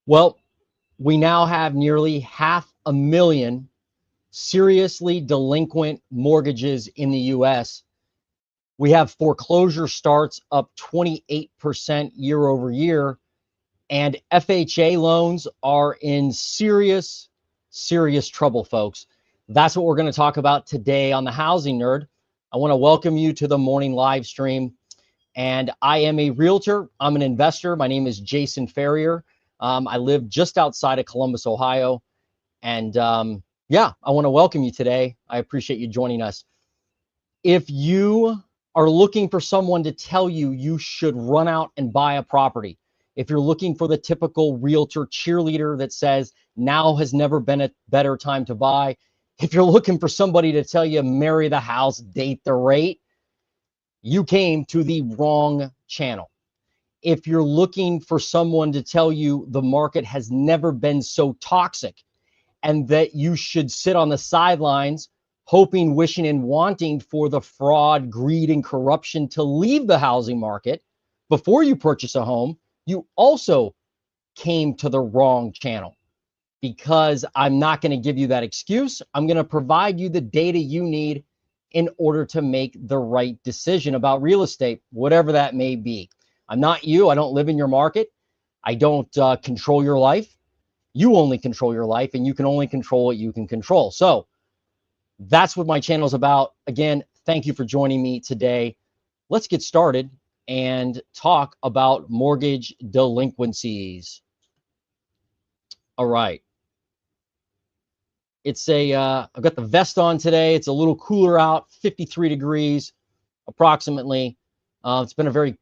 Well, we now have nearly 500,000 seriously delinquent mortgages in the US. We have foreclosure starts up 28% year over year, and FHA loans are in serious trouble, folks. That's what we're going to talk about today on the Housing Nerd. I want to welcome you to the morning live stream. And I am a realtor. I'm an investor. My name is Jason Ferrier. I live just outside of Columbus, Ohio. And yeah, I want to welcome you today. I appreciate you joining us. If you are looking for someone to tell you you should run out and buy a property, if you're looking for the typical realtor cheerleader that says now has never been a better time to buy, if you're looking for somebody to tell you marry the house, date the rate, you came to the wrong channel. If you're looking for someone to tell you the market has never been so toxic and that you should sit on the sidelines hoping, wishing, and wanting for the fraud, greed, and corruption to leave the housing market before you purchase a home, you also came to the wrong channel, because I'm not going to give you that excuse. I'm going to provide you the data you need in order to make the right decision about real estate, whatever that may be. I'm not you. I don't live in your market. I don't control your life. You only control your life, and you can only control what you can control. So that's what my channel is about. Again, thank you for joining me today. Let's get started and talk about mortgage delinquencies. All right. It's I've got the vest on today. It's a little cooler out, 53 degrees approximately. It's been a very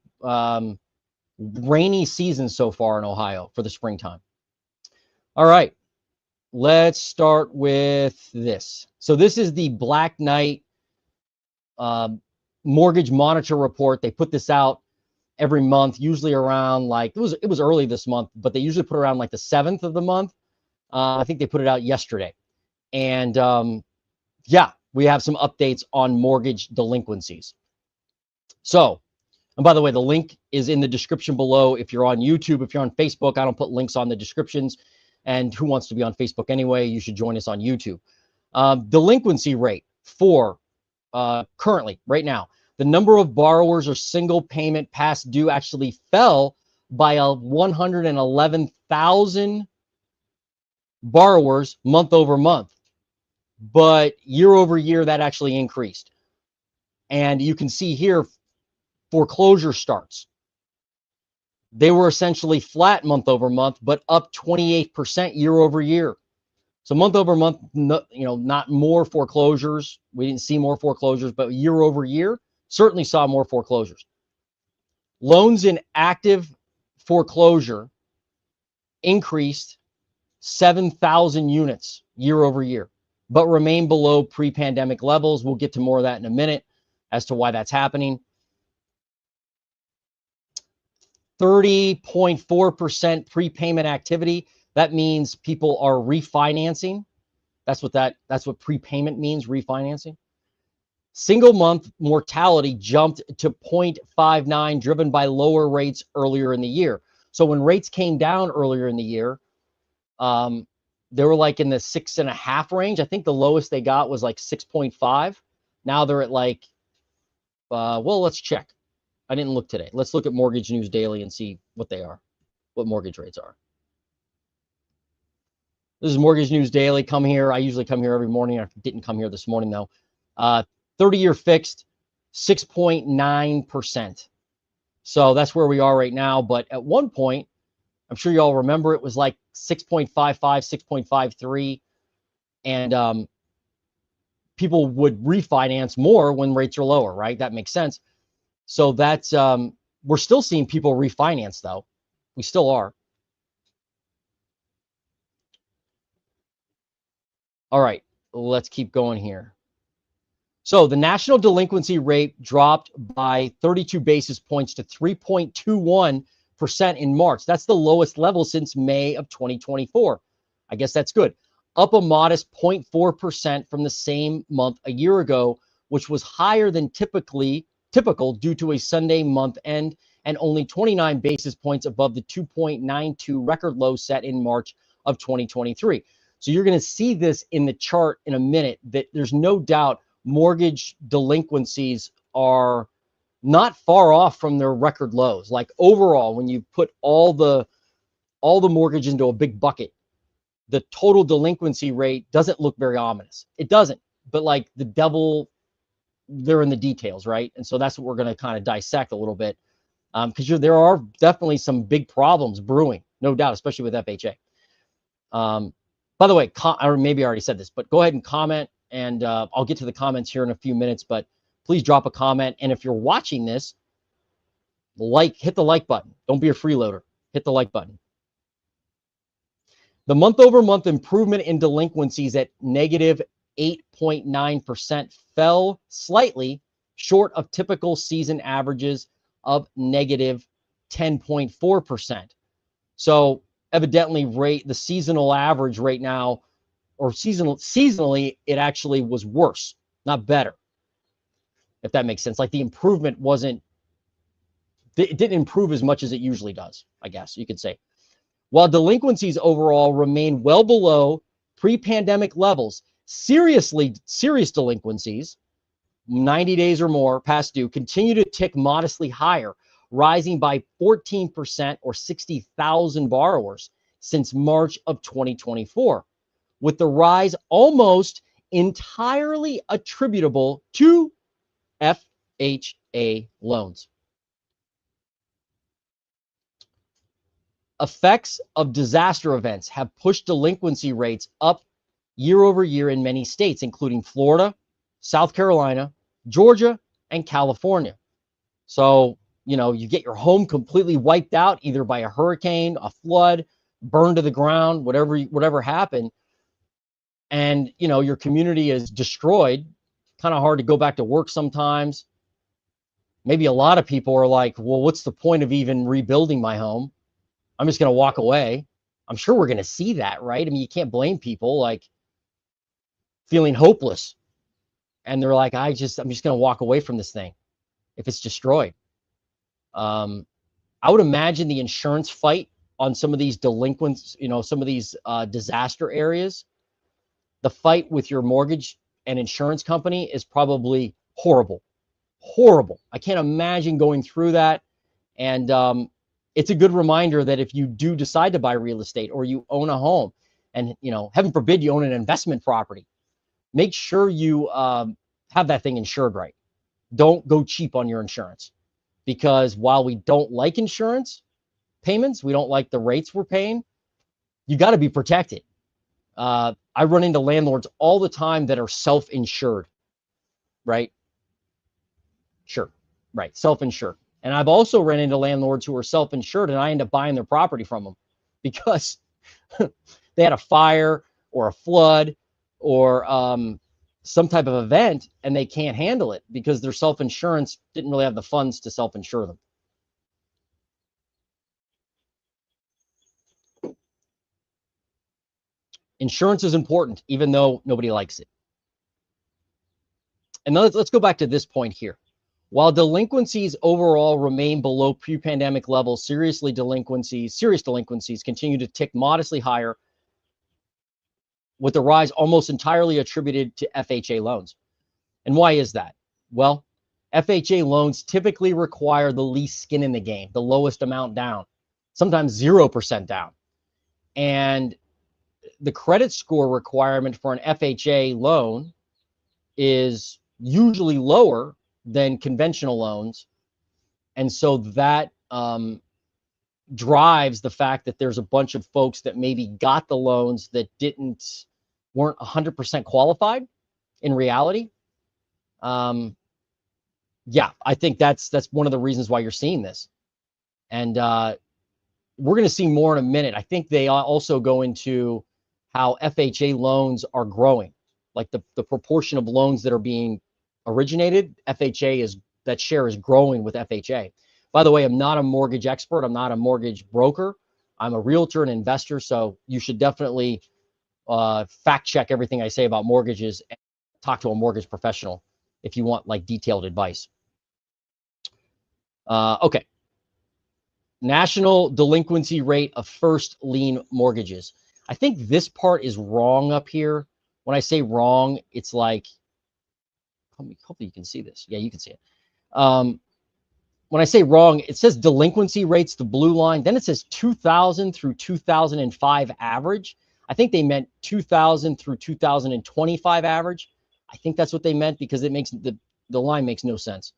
rainy season so far in Ohio for the springtime. All right, let's start with this. So this is the Black Knight Mortgage Monitor Report. They put this out every month, usually around like, it was early this month, but they usually put it around like the 7th of the month. I think they put it out yesterday. And yeah, we have some updates on mortgage delinquencies. So, and by the way, the link is in the description below. If you're on YouTube, if you're on Facebook, I don't put links on the descriptions. And who wants to be on Facebook anyway? You should join us on YouTube. Delinquency rate for currently, right now, the number of borrowers or single payment past due actually fell by 111,000 borrowers month over month. But year over year, that actually increased. And you can see here, foreclosure starts. They were essentially flat month over month, but up 28% year over year. So month over month, not more foreclosures. We didn't see more foreclosures, but year over year, certainly saw more foreclosures. Loans in active foreclosure increased 7,000 units year over year, but remain below pre-pandemic levels. We'll get to more of that in a minute as to why that's happening. 30.4% prepayment activity. That means people are refinancing. That's what prepayment means, refinancing. Single month mortality jumped to 0.59, driven by lower rates earlier in the year. So when rates came down earlier in the year, they were like in the 6.5 range. I think the lowest they got was like 6.5. Now they're at like, well, let's check. I didn't look today. Let's look at Mortgage News Daily and see what they are, what mortgage rates are. This is Mortgage News Daily. Come here. I usually come here every morning. I didn't come here this morning though. 30-year fixed, 6.9%. So that's where we are right now. But at one point, I'm sure you all remember, it was like 6.55, 6.53. And people would refinance more when rates are lower, right? That makes sense. So that's, we're still seeing people refinance though. We still are. All right, let's keep going here. So the national delinquency rate dropped by 32 basis points to 3.21% in March. That's the lowest level since May of 2024. I guess that's good. Up a modest 0.4% from the same month a year ago, which was higher than typical due to a Sunday month end and only 29 basis points above the 2.92 record low set in March of 2023. So you're going to see this in the chart in a minute, that there's no doubt mortgage delinquencies are not far off from their record lows. Like overall, when you put all the mortgage into a big bucket, the total delinquency rate doesn't look very ominous. It doesn't, but like the devil, they're in the details, right? And so that's what we're going to kind of dissect a little bit, because there are definitely some big problems brewing, no doubt, especially with FHA. By the way, or maybe I already said this, but go ahead and comment, and I'll get to the comments here in a few minutes, but please drop a comment. And if you're watching this, hit the like button. Don't be a freeloader. Hit the like button. The month-over-month improvement in delinquencies at negative 8.9% fell slightly short of typical season averages of negative 10.4%. So evidently the seasonal average right now, or seasonally, it actually was worse, not better, if that makes sense. Like the improvement it didn't improve as much as it usually does, I guess you could say. While delinquencies overall remain well below pre-pandemic levels, serious delinquencies, 90 days or more past due, continue to tick modestly higher, rising by 14% or 60,000 borrowers since March of 2024, with the rise almost entirely attributable to FHA loans. Effects of disaster events have pushed delinquency rates up year over year in many states, including Florida, South Carolina, Georgia, and California. So, you get your home completely wiped out, either by a hurricane, a flood, burned to the ground, whatever happened, and your community is destroyed. Kind of hard to go back to work sometimes. Maybe a lot of people are like, well, what's the point of even rebuilding my home? I'm just going to walk away. I'm sure we're going to see that, right? I mean, you can't blame people like feeling hopeless, and they're like, I'm just going to walk away from this thing if it's destroyed. I would imagine the insurance fight on some of these delinquents, some of these disaster areas, the fight with your mortgage and insurance company is probably horrible. I can't imagine going through that. And it's a good reminder that if you do decide to buy real estate, or you own a home, and heaven forbid you own an investment property, make sure you have that thing insured right. Don't go cheap on your insurance, because while we don't like insurance payments, we don't like the rates we're paying, you got to be protected. I run into landlords all the time that are self-insured, right? Sure, right, self-insured. And I've also run into landlords who are self-insured, and I end up buying their property from them because they had a fire or a flood or some type of event, and they can't handle it because their self-insurance didn't really have the funds to self-insure them. Insurance is important, even though nobody likes it. And let's go back to this point here. While delinquencies overall remain below pre-pandemic levels, serious delinquencies continue to tick modestly higher, with the rise almost entirely attributed to FHA loans. And why is that? Well, FHA loans typically require the least skin in the game, the lowest amount down, sometimes 0% down. And the credit score requirement for an FHA loan is usually lower than conventional loans. And so that drives the fact that there's a bunch of folks that maybe got the loans that weren't 100% qualified in reality. Yeah, I think that's one of the reasons why you're seeing this. And we're going to see more in a minute. I think they also go into how FHA loans are growing, like the proportion of loans that are being originated. That share is growing with FHA. By the way, I'm not a mortgage expert. I'm not a mortgage broker. I'm a realtor and investor. So you should definitely fact check everything I say about mortgages and talk to a mortgage professional if you want like detailed advice. Okay. national delinquency rate of first lien mortgages. I think this part is wrong up here. When I say wrong, it's like, hopefully you can see this. Yeah, you can see it. When I say wrong, it says delinquency rates, the blue line. Then it says 2000 through 2005 average. I think they meant 2000 through 2025 average. I think that's what they meant, because it makes the line makes no sense.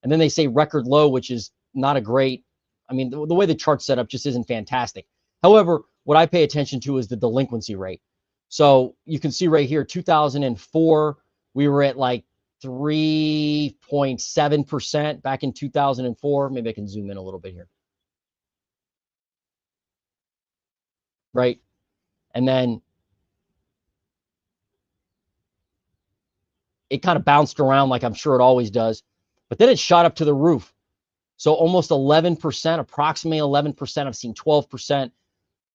And then they say record low, which is not a great, I mean, the way the chart's set up just isn't fantastic. However, what I pay attention to is the delinquency rate. So you can see right here, 2004, we were at like 3.7% back in 2004. Maybe I can zoom in a little bit here. Right. And then it kind of bounced around like I'm sure it always does. But then it shot up to the roof. So almost 11%, approximately 11%. I've seen 12%.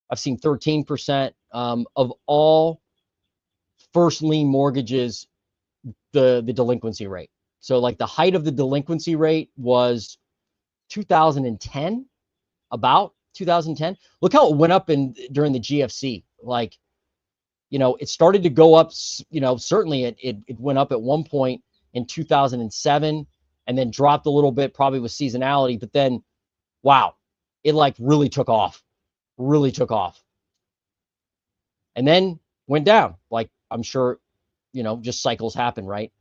I've seen 13% of all first lien mortgages, the delinquency rate. So like the height of the delinquency rate was 2010, about 2010. Look how it went up during the GFC. Like, you know, it started to go up, you know, certainly it went up at one point in 2007 and then dropped a little bit, probably with seasonality. But then, wow, it like really took off, and then went down. Like, I'm sure, you know, just cycles happen, right?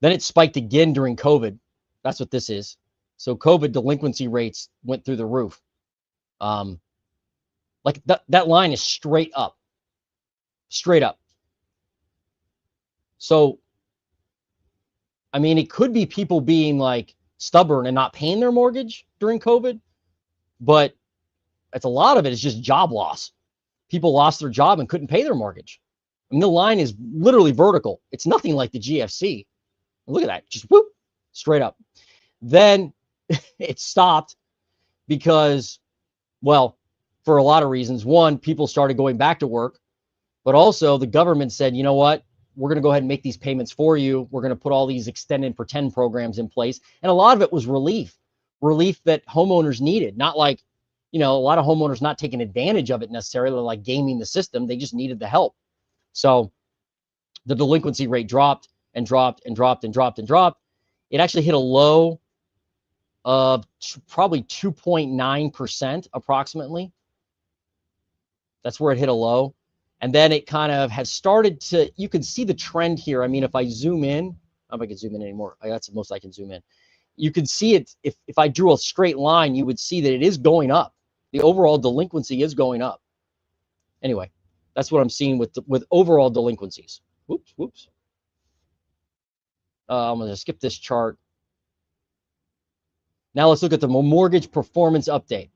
Then it spiked again during COVID. That's what this is. So COVID delinquency rates went through the roof. Like that line is straight up. So, I mean, it could be people being like stubborn and not paying their mortgage during COVID, but it's a lot of it is just job loss. People lost their job and couldn't pay their mortgage. I mean, the line is literally vertical. It's nothing like the GFC. Look at that, just whoop, straight up. Then it stopped because, well, for a lot of reasons. One, people started going back to work, but also the government said, you know what, we're going to go ahead and make these payments for you. We're going to put all these extend and pretend programs in place. And a lot of it was relief that homeowners needed, not like, you know, a lot of homeowners not taking advantage of it necessarily, like gaming the system. They just needed the help. So the delinquency rate dropped and dropped and dropped and dropped and dropped. It actually hit a low of probably 2.9% approximately. That's where it hit a low. And then it kind of has started to, you can see the trend here. I mean, if I zoom in, I don't know if I can zoom in anymore. That's the most I can zoom in. You can see it. If I drew a straight line, you would see that it is going up. The overall delinquency is going up. Anyway, that's what I'm seeing with overall delinquencies. Whoops. I'm going to skip this chart. Now let's look at the mortgage performance update.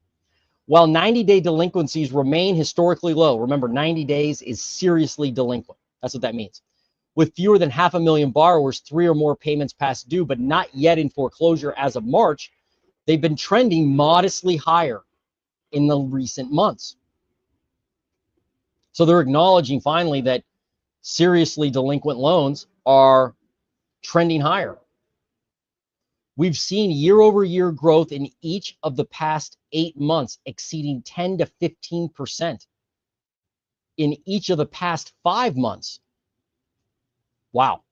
While 90-day delinquencies remain historically low, remember 90 days is seriously delinquent. That's what that means. With fewer than 500,000 borrowers, 3 or more payments past due, but not yet in foreclosure as of March, they've been trending modestly higher in the recent months. So they're acknowledging finally that seriously delinquent loans are trending higher. We've seen year-over-year growth in each of the past 8 months, exceeding 10 to 15% in each of the past 5 months. Wow.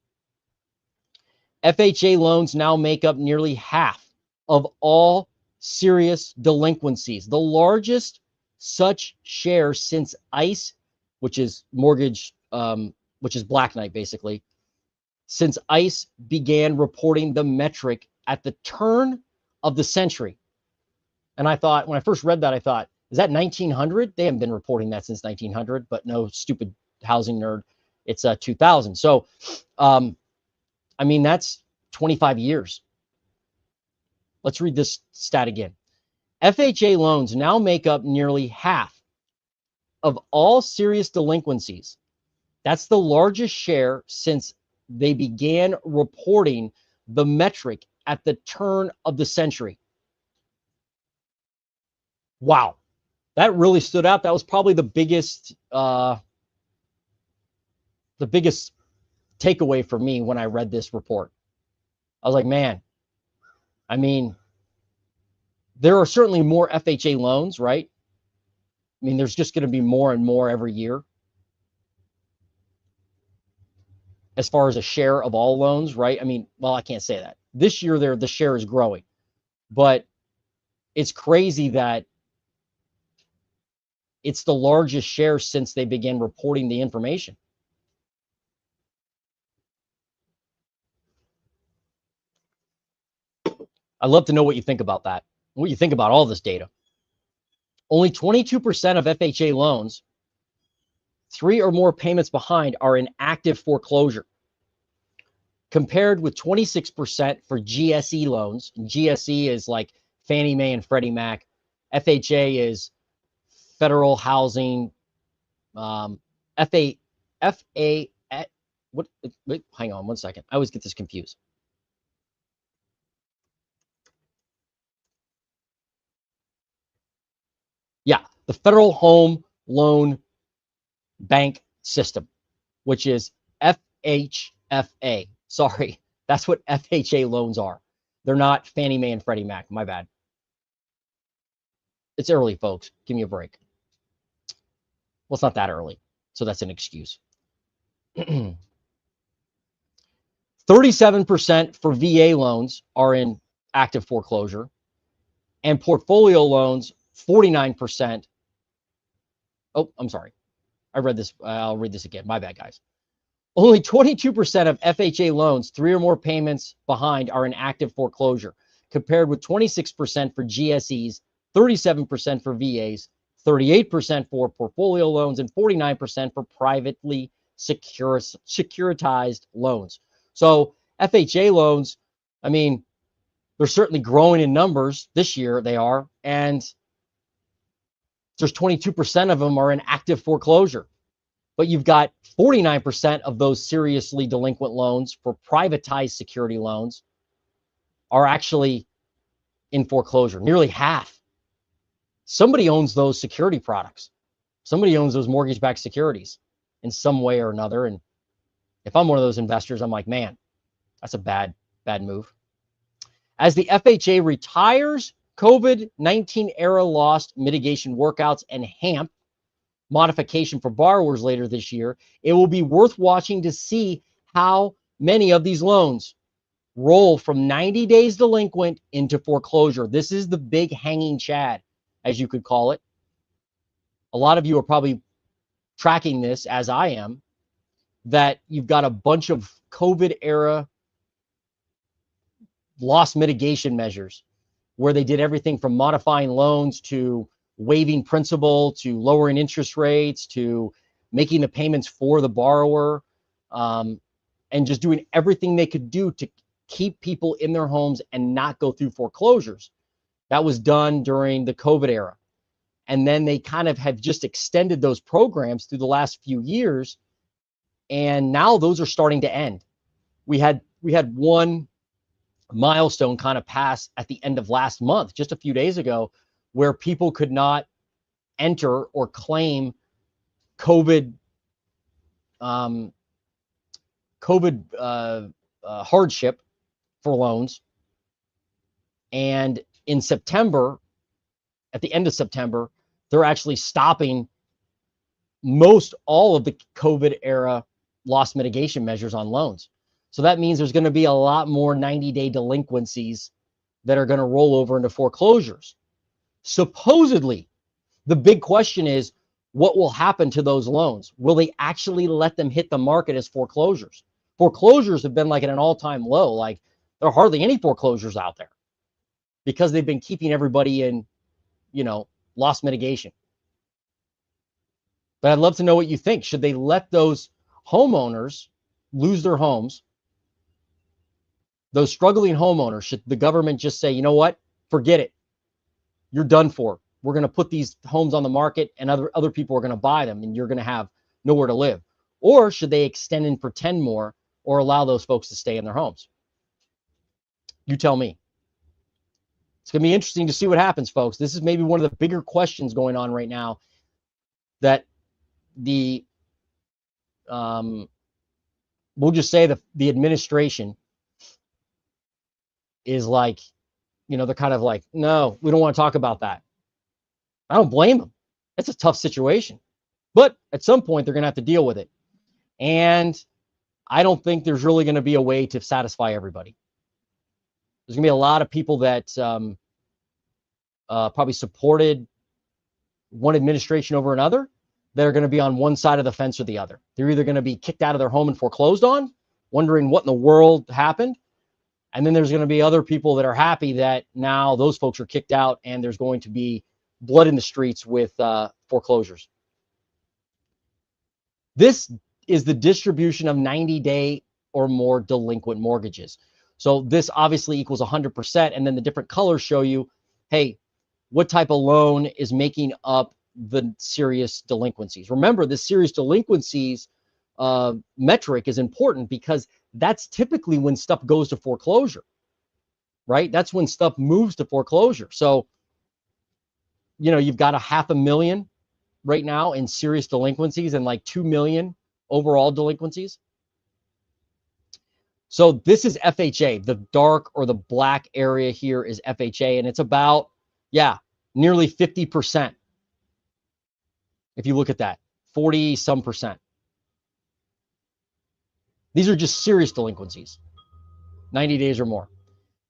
FHA loans now make up nearly half of all serious delinquencies, the largest such share since ICE, which is mortgage, which is Black Knight basically, since ICE began reporting the metric at the turn of the century. And I thought, when I first read that, I thought, is that 1900? They haven't been reporting that since 1900, but no, stupid housing nerd, it's 2000. So, I mean, that's 25 years. Let's read this stat again. FHA loans now make up nearly half of all serious delinquencies. That's the largest share since they began reporting the metric at the turn of the century. Wow. That really stood out. That was probably the biggest takeaway for me when I read this report. I was like, man, I mean, There are certainly more FHA loans, right? I mean, there's just going to be more and more every year as far as a share of all loans, right? I mean, well, I can't say that. This year, the share is growing, but it's crazy that it's the largest share since they began reporting the information. I'd love to know what you think about that, what you think about all this data. Only 22% of FHA loans, 3 or more payments behind, are in active foreclosure, compared with 26% for GSE loans. And GSE is like Fannie Mae and Freddie Mac. FHA is Federal Housing, FA, what, wait, hang on one second. I always get this confused. Yeah, the Federal Home Loan Bank System, which is FHFA. Sorry, that's what FHA loans are. They're not Fannie Mae and Freddie Mac. My bad. It's early, folks. Give me a break. Well, it's not that early, so that's an excuse. 37% for VA loans are in active foreclosure, and portfolio loans, 49%. Oh, I'm sorry. I read this. I'll read this again. My bad, guys. Only 22% of FHA loans, 3 or more payments behind, are in active foreclosure, compared with 26% for GSEs, 37% for VAs, 38% for portfolio loans, and 49% for privately securitized loans. So FHA loans, I mean, they're certainly growing in numbers this year. They are, and there's 22% of them are in active foreclosure. But you've got 49% of those seriously delinquent loans for privatized security loans are actually in foreclosure, nearly half. Somebody owns those security products. Somebody owns those mortgage-backed securities in some way or another. And if I'm one of those investors, I'm like, man, that's a bad move. As the FHA retires COVID-19 era loss mitigation workouts and HAMP modification for borrowers later this year, it will be worth watching to see how many of these loans roll from 90 days delinquent into foreclosure. This is the big hanging chad, as you could call it. A lot of you are probably tracking this, as I am, that you've got a bunch of COVID era loss mitigation measures where they did everything from modifying loans to waiving principal to lowering interest rates to making the payments for the borrower, and just doing everything they could do to keep people in their homes and not go through foreclosures. That was done during the COVID era. And then they kind of have just extended those programs through the last few years. And now those are starting to end. We had one milestone kind of pass at the end of last month, just a few days ago, where people could not enter or claim COVID hardship for loans. And in September, at the end of September, they're actually stopping most all of the COVID era loss mitigation measures on loans. So that means there's going to be a lot more 90-day delinquencies that are going to roll over into foreclosures. Supposedly, the big question is, what will happen to those loans? Will they actually let them hit the market as foreclosures? Foreclosures have been like at an all-time low. Like, there are hardly any foreclosures out there because they've been keeping everybody in, loss mitigation. But I'd love to know what you think. Should they let those homeowners lose their homes? Those struggling homeowners, should the government just say, you know what? Forget it. You're done for. We're going to put these homes on the market and other people are going to buy them and you're going to have nowhere to live. Or should they extend and pretend more or allow those folks to stay in their homes? You tell me. It's going to be interesting to see what happens, folks. This is maybe one of the bigger questions going on right now that we'll just say the administration is like they're kind of like, no, we don't want to talk about that. I don't blame them. It's a tough situation, but at some point they're going to have to deal with it. And I don't think there's really going to be a way to satisfy everybody. There's going to be a lot of people that probably supported one administration over another that are going to be on one side of the fence or the other. They're either going to be kicked out of their home and foreclosed on, wondering what in the world happened. And then there's going to be other people that are happy that now those folks are kicked out and there's going to be blood in the streets with foreclosures. This is the distribution of 90-day or more delinquent mortgages. So this obviously equals 100%. And then the different colors show you, hey, what type of loan is making up the serious delinquencies. Remember, the serious delinquencies metric is important because that's typically when stuff goes to foreclosure, right? That's when stuff moves to foreclosure. So, you've got 500,000 right now in serious delinquencies and like 2 million overall delinquencies. So this is FHA. The dark or the black area here is FHA, and it's about, nearly 50%. If you look at that, 40 some percent. These are just serious delinquencies, 90 days or more.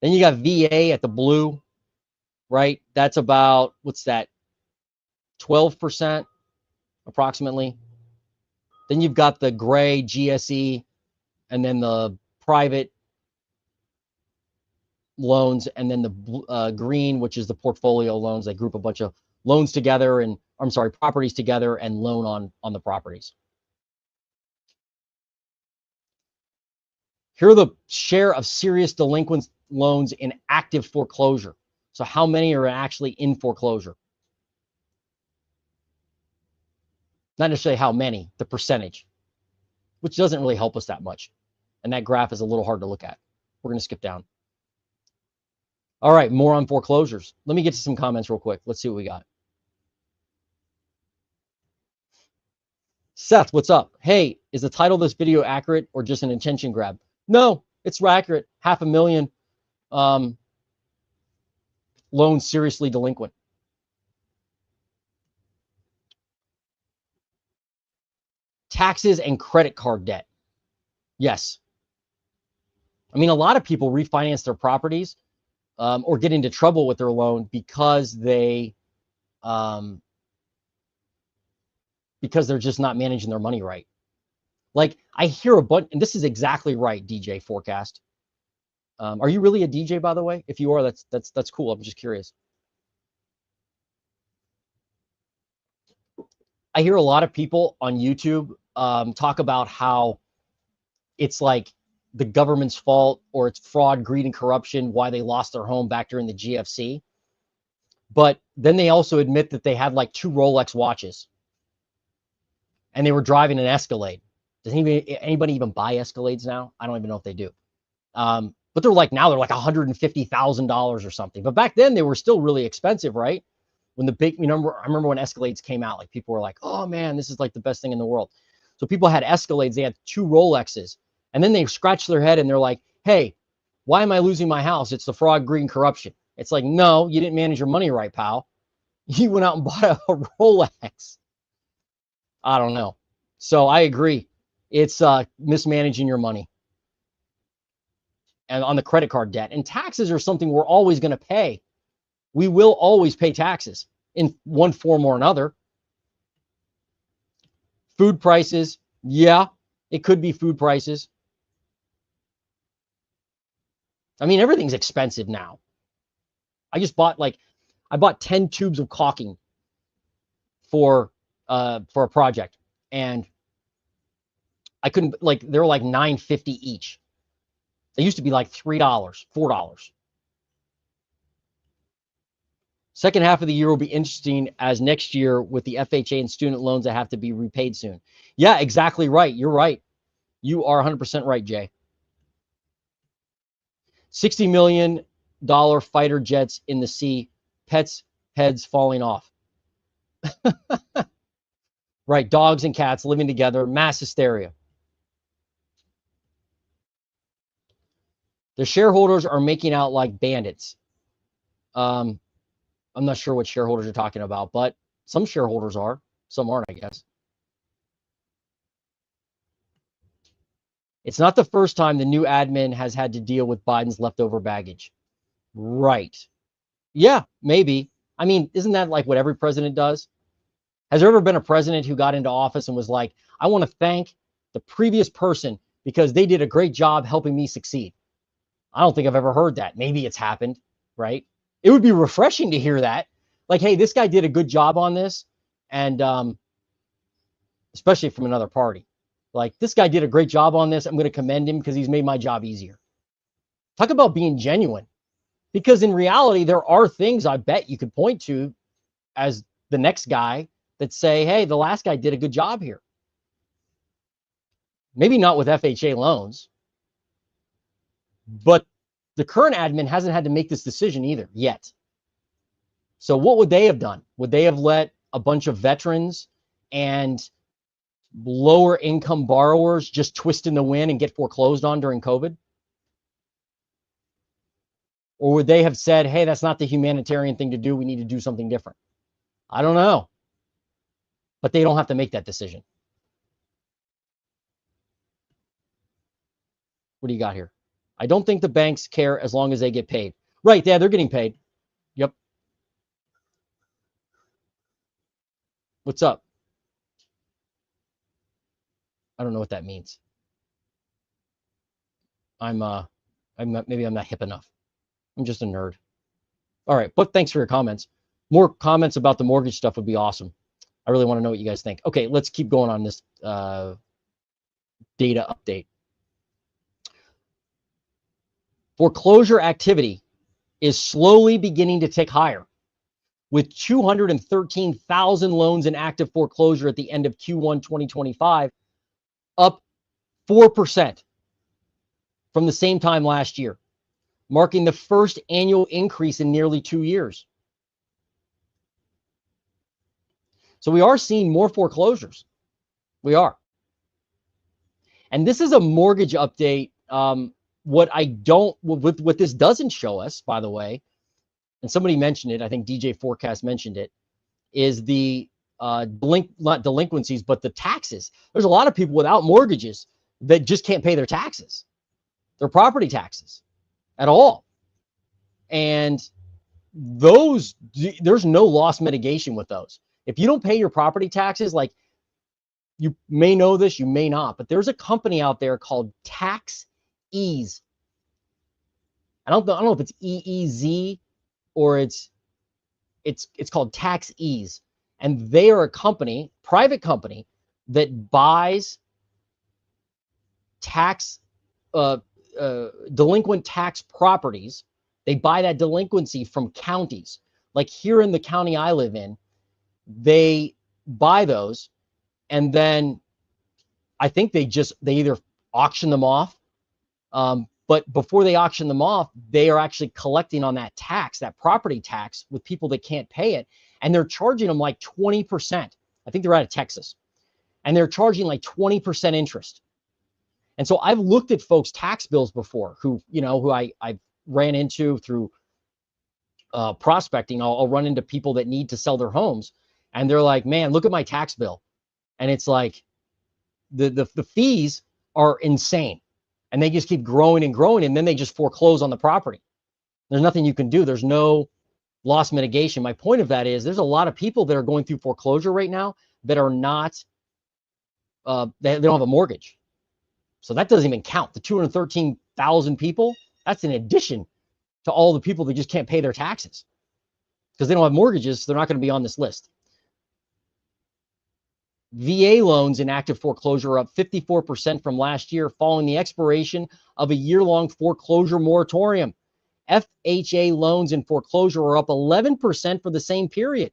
Then you got VA at the blue, right? That's about, what's that? 12% approximately. Then you've got the gray GSE and then the private loans, and then the green, which is the portfolio loans. They group a bunch of loans together and, properties together and loan on the properties. Here are the share of serious delinquent loans in active foreclosure. So how many are actually in foreclosure? Not necessarily how many, the percentage, which doesn't really help us that much. And that graph is a little hard to look at. We're going to skip down. All right, more on foreclosures. Let me get to some comments real quick. Let's see what we got. Seth, what's up? Hey, is the title of this video accurate or just an attention grab? No, it's accurate. 500,000 loans seriously delinquent. Taxes and credit card debt. Yes. I mean, a lot of people refinance their properties or get into trouble with their loan because they're just not managing their money right. Like I hear a bunch, and this is exactly right, DJ Forecast. Are you really a DJ, by the way? If you are, that's cool. I'm just curious. I hear a lot of people on YouTube talk about how it's like the government's fault or it's fraud, greed, and corruption, why they lost their home back during the GFC. But then they also admit that they had like 2 Rolex watches and they were driving an Escalade. Does anybody even buy Escalades now? I don't even know if they do. But they're like, now they're like $150,000 or something. But back then they were still really expensive, right? When the big, I remember when Escalades came out, like people were like, oh man, this is like the best thing in the world. So people had Escalades, they had 2 Rolexes, and then they scratched their head and they're like, hey, why am I losing my house? It's the fraud, greed, and corruption. It's like, no, you didn't manage your money right, pal. You went out and bought a Rolex. I don't know. So I agree. It's mismanaging your money. And on the credit card debt. And taxes are something we're always going to pay. We will always pay taxes in one form or another. Food prices. Yeah, it could be food prices. I mean, everything's expensive now. I just bought I bought 10 tubes of caulking for a project, and I couldn't, they were like $9.50 each. They used to be like $3, $4. Second half of the year will be interesting as next year with the FHA and student loans that have to be repaid soon. Yeah, exactly right. You're right. You are 100% right, Jay. $60 million fighter jets in the sea, pets' heads falling off. Right, dogs and cats living together, mass hysteria. The shareholders are making out like bandits. I'm not sure what shareholders you're talking about, but some shareholders are, some aren't, I guess. It's not the first time the new admin has had to deal with Biden's leftover baggage. Right. Yeah, maybe. I mean, isn't that like what every president does? Has there ever been a president who got into office and was like, I want to thank the previous person because they did a great job helping me succeed? I don't think I've ever heard that. Maybe it's happened, right? It would be refreshing to hear that. Like, hey, this guy did a good job on this. And especially from another party. Like, this guy did a great job on this. I'm going to commend him because he's made my job easier. Talk about being genuine. Because in reality, there are things I bet you could point to as the next guy that say, hey, the last guy did a good job here. Maybe not with FHA loans, but the current admin hasn't had to make this decision either yet. So what would they have done? Would they have let a bunch of veterans and lower income borrowers just twist in the wind and get foreclosed on during COVID? Or would they have said, hey, that's not the humanitarian thing to do. We need to do something different? I don't know. But they don't have to make that decision. What do you got here? I don't think the banks care as long as they get paid. Right, yeah, they're getting paid. Yep. What's up? I don't know what that means. I'm not, maybe I'm not hip enough. I'm just a nerd. All right, but thanks for your comments. More comments about the mortgage stuff would be awesome. I really want to know what you guys think. Okay, let's keep going on this data update. Foreclosure activity is slowly beginning to tick higher, with 213,000 loans in active foreclosure at the end of Q1 2025, up 4% from the same time last year, marking the first annual increase in nearly 2 years. So we are seeing more foreclosures. We are. And this is a mortgage update. What this doesn't show us, by the way, and somebody mentioned it, I think DJ Forecast mentioned it, is the not delinquencies, but the taxes. There's a lot of people without mortgages that just can't pay their taxes, their property taxes at all. And those, there's no loss mitigation with those. If you don't pay your property taxes, like, you may know this, you may not, but there's a company out there called Tax Ease. I don't know if it's EEZ or it's called Tax Ease. And they are a company, private company, that buys delinquent tax properties. They buy that delinquency from counties. Like here in the county I live in, they buy those, and then I think they either auction them off, but before they auction them off, they are actually collecting on that tax, that property tax, with people that can't pay it, and they're charging them like 20%. I think they're out of Texas, and they're charging like 20% interest. And so I've looked at folks' tax bills before, who I ran into through prospecting. I'll run into people that need to sell their homes, and they're like, man, look at my tax bill. And it's like the fees are insane, and they just keep growing and growing, and then they just foreclose on the property. There's nothing you can do. There's no loss mitigation. My point of that is there's a lot of people that are going through foreclosure right now that are not, they don't have a mortgage. So that doesn't even count. The 213,000 people, that's in addition to all the people that just can't pay their taxes because they don't have mortgages. So they're not going to be on this list. VA loans in active foreclosure are up 54% from last year following the expiration of a year-long foreclosure moratorium. FHA loans in foreclosure are up 11% for the same period.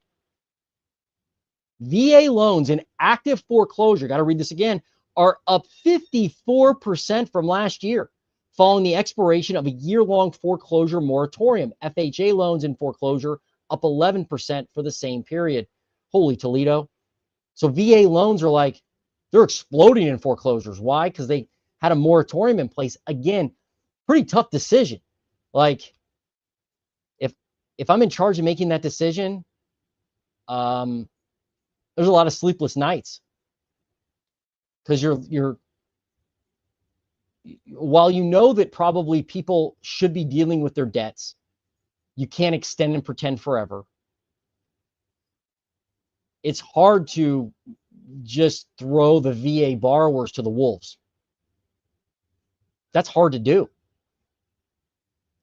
VA loans in active foreclosure, got to read this again, are up 54% from last year following the expiration of a year-long foreclosure moratorium. FHA loans in foreclosure up 11% for the same period. Holy Toledo. So VA loans are like, they're exploding in foreclosures. Why? Because they had a moratorium in place. Again, pretty tough decision. Like, if if I'm in charge of making that decision, there's a lot of sleepless nights, because while you know that probably people should be dealing with their debts, you can't extend and pretend forever. It's hard to just throw the VA borrowers to the wolves. That's hard to do.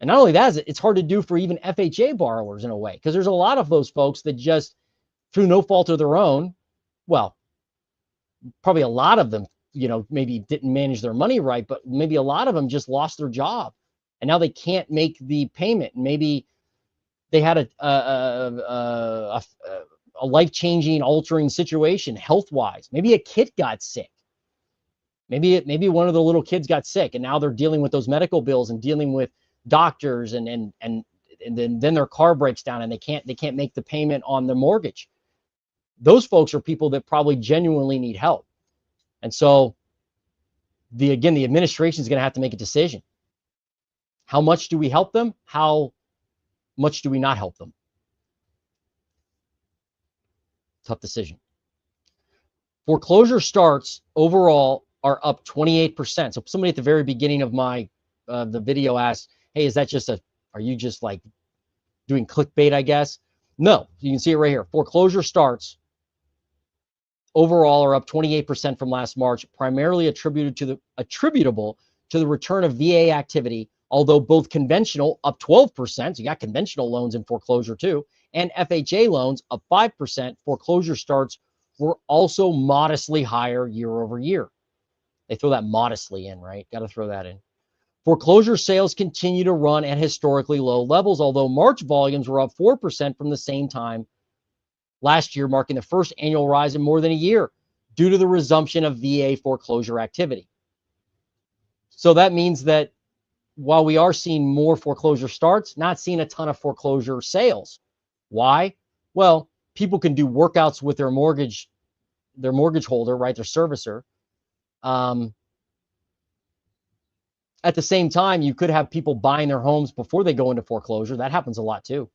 And not only that, it's hard to do for even FHA borrowers in a way, because there's a lot of those folks that just, through no fault of their own, well, probably a lot of them, maybe didn't manage their money right, but maybe a lot of them just lost their job and now they can't make the payment. Maybe they had a life-changing, altering situation health-wise. Maybe a kid got sick. Maybe one of the little kids got sick, and now they're dealing with those medical bills and dealing with doctors, and then their car breaks down and they can't make the payment on the mortgage. Those folks are people that probably genuinely need help. And so the administration is going to have to make a decision. How much do we help them? How much do we not help them? Tough decision. Foreclosure starts overall are up 28%. So somebody at the very beginning of my the video asked, hey, is that just are you just like doing clickbait, I guess? No, you can see it right here. Foreclosure starts overall are up 28% from last March, primarily attributable to the return of VA activity, although both conventional up 12%, so you got conventional loans in foreclosure too, and FHA loans up 5%. Foreclosure starts were also modestly higher year over year. They throw that modestly in, right? Got to throw that in. Foreclosure sales continue to run at historically low levels, although March volumes were up 4% from the same time last year, marking the first annual rise in more than a year due to the resumption of VA foreclosure activity. So that means that while we are seeing more foreclosure starts, not seeing a ton of foreclosure sales. Why? Well, people can do workouts with their mortgage holder, right? Their servicer. At the same time, you could have people buying their homes before they go into foreclosure. That happens a lot too.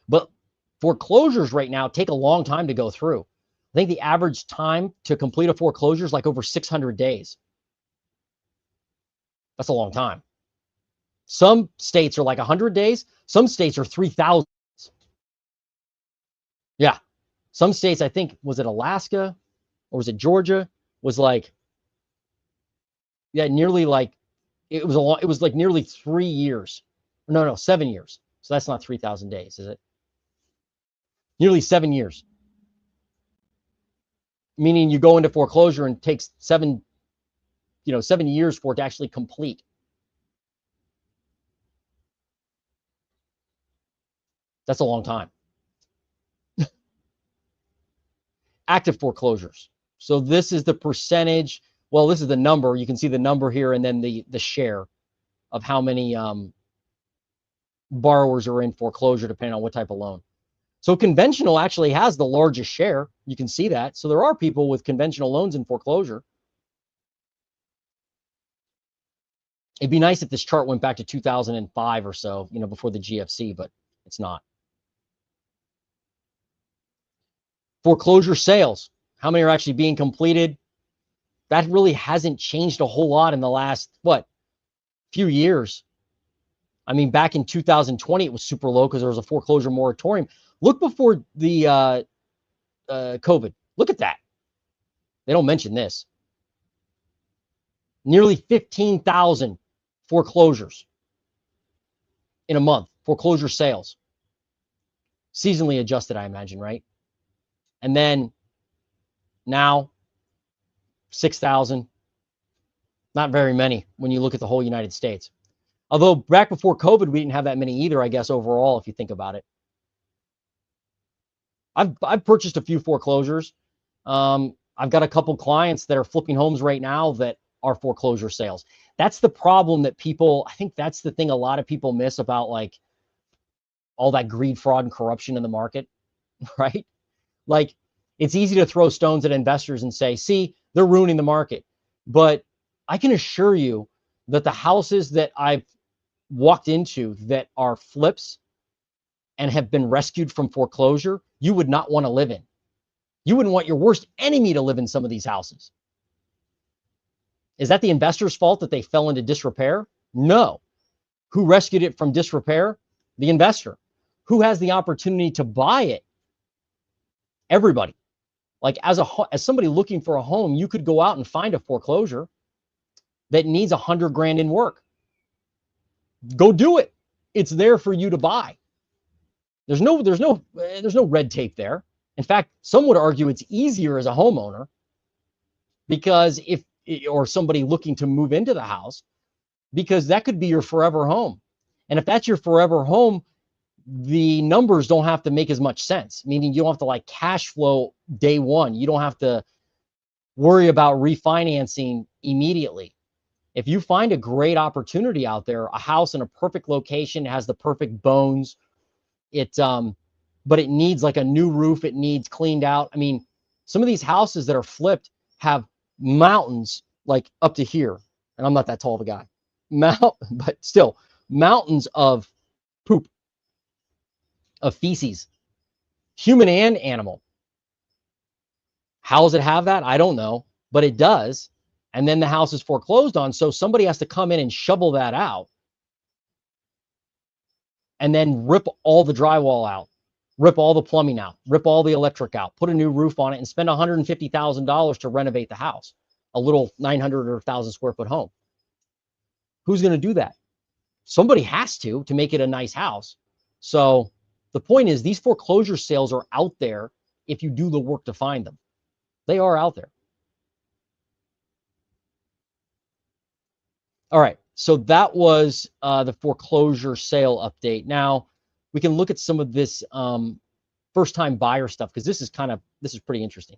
But foreclosures right now take a long time to go through. I think the average time to complete a foreclosure is like over 600 days. That's a long time. Some states are like 100 days. Some states are 3,000. Yeah. Some states, I think, was it Alaska or was it Georgia, was like, yeah, nearly like, it was like nearly 3 years. No, 7 years. So that's not 3,000 days, is it? Nearly 7 years. Meaning you go into foreclosure and it takes 7 years for it to actually complete. That's a long time. Active foreclosures. So this is the percentage. Well, this is the number. You can see the number here, and then the share of how many borrowers are in foreclosure, depending on what type of loan. So conventional actually has the largest share. You can see that. So there are people with conventional loans in foreclosure. It'd be nice if this chart went back to 2005 or so, before the GFC, but it's not. Foreclosure sales. How many are actually being completed? That really hasn't changed a whole lot in the last, few years. I mean, back in 2020, it was super low because there was a foreclosure moratorium. Look before the COVID. Look at that. They don't mention this. Nearly 15,000 foreclosures in a month. Foreclosure sales. Seasonally adjusted, I imagine, right? And then now 6,000. Not very many when you look at the whole United States. Although back before COVID, we didn't have that many either, I guess, overall, if you think about it. I've purchased a few foreclosures. I've got a couple clients that are flipping homes right now that are foreclosure sales. That's the problem that I think that's the thing a lot of people miss about like all that greed, fraud, and corruption in the market, right? Like, it's easy to throw stones at investors and say, see, they're ruining the market. But I can assure you that the houses that I've walked into that are flips and have been rescued from foreclosure, you would not want to live in. You wouldn't want your worst enemy to live in some of these houses. Is that the investor's fault that they fell into disrepair? No. Who rescued it from disrepair? The investor. Who has the opportunity to buy it? Everybody. Like as somebody looking for a home, you could go out and find a foreclosure that needs $100,000 in work. Go do it. It's there for you to buy. There's no red tape there. In fact, some would argue it's easier as a homeowner, because or somebody looking to move into the house, because that could be your forever home. And if that's your forever home, the numbers don't have to make as much sense, meaning you don't have to like cash flow day one. You don't have to worry about refinancing immediately. If you find a great opportunity out there, a house in a perfect location, has the perfect bones, but it needs like a new roof, it needs cleaned out. I mean, some of these houses that are flipped have mountains like up to here, and I'm not that tall of a guy, but still mountains of poop, of feces, human and animal. How does it have that? I don't know, but it does. And then the house is foreclosed on, so somebody has to come in and shovel that out, and then rip all the drywall out, rip all the plumbing out, rip all the electric out, put a new roof on it, and spend $150,000 to renovate the house, a little 900 or 1,000 square foot home. Who's going to do that? Somebody has to make it a nice house. So the point is, these foreclosure sales are out there if you do the work to find them. They are out there. All right, so that was the foreclosure sale update. Now we can look at some of this first-time buyer stuff, because this is pretty interesting.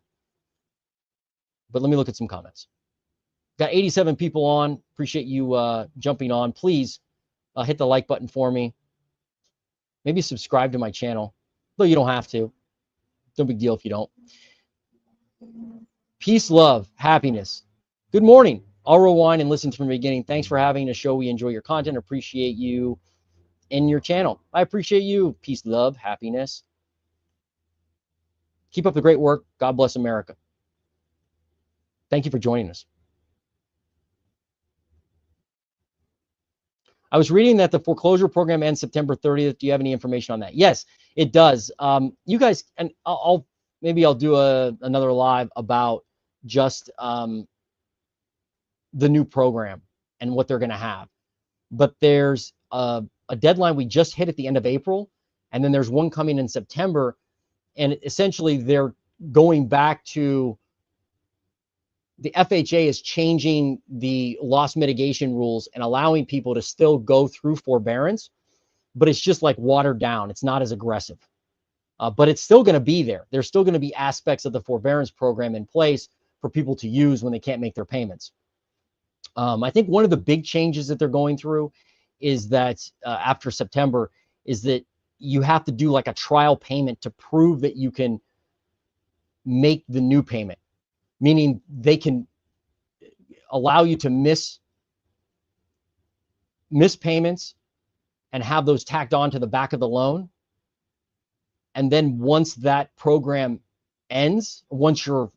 But let me look at some comments. Got 87 people on. Appreciate you jumping on. Please hit the like button for me. Maybe subscribe to my channel, though you don't have to. No big deal if you don't. Peace, love, happiness. Good morning. I'll rewind and listen from the beginning. Thanks for having a show. We enjoy your content. Appreciate you and your channel. I appreciate you. Peace, love, happiness. Keep up the great work. God bless America. Thank you for joining us. I was reading that the foreclosure program ends September 30th. Do you have any information on that? Yes, it does. You guys, and maybe I'll do another live about just the new program and what they're going to have. But there's a deadline we just hit at the end of April, and then there's one coming in September, and essentially they're going back to, the FHA is changing the loss mitigation rules and allowing people to still go through forbearance, but it's just like watered down. It's not as aggressive, but it's still going to be there. There's still going to be aspects of the forbearance program in place for people to use when they can't make their payments. I think one of the big changes that they're going through is that after September is that you have to do like a trial payment to prove that you can make the new payment, meaning they can allow you to miss payments and have those tacked on to the back of the loan. And then once that program ends, once your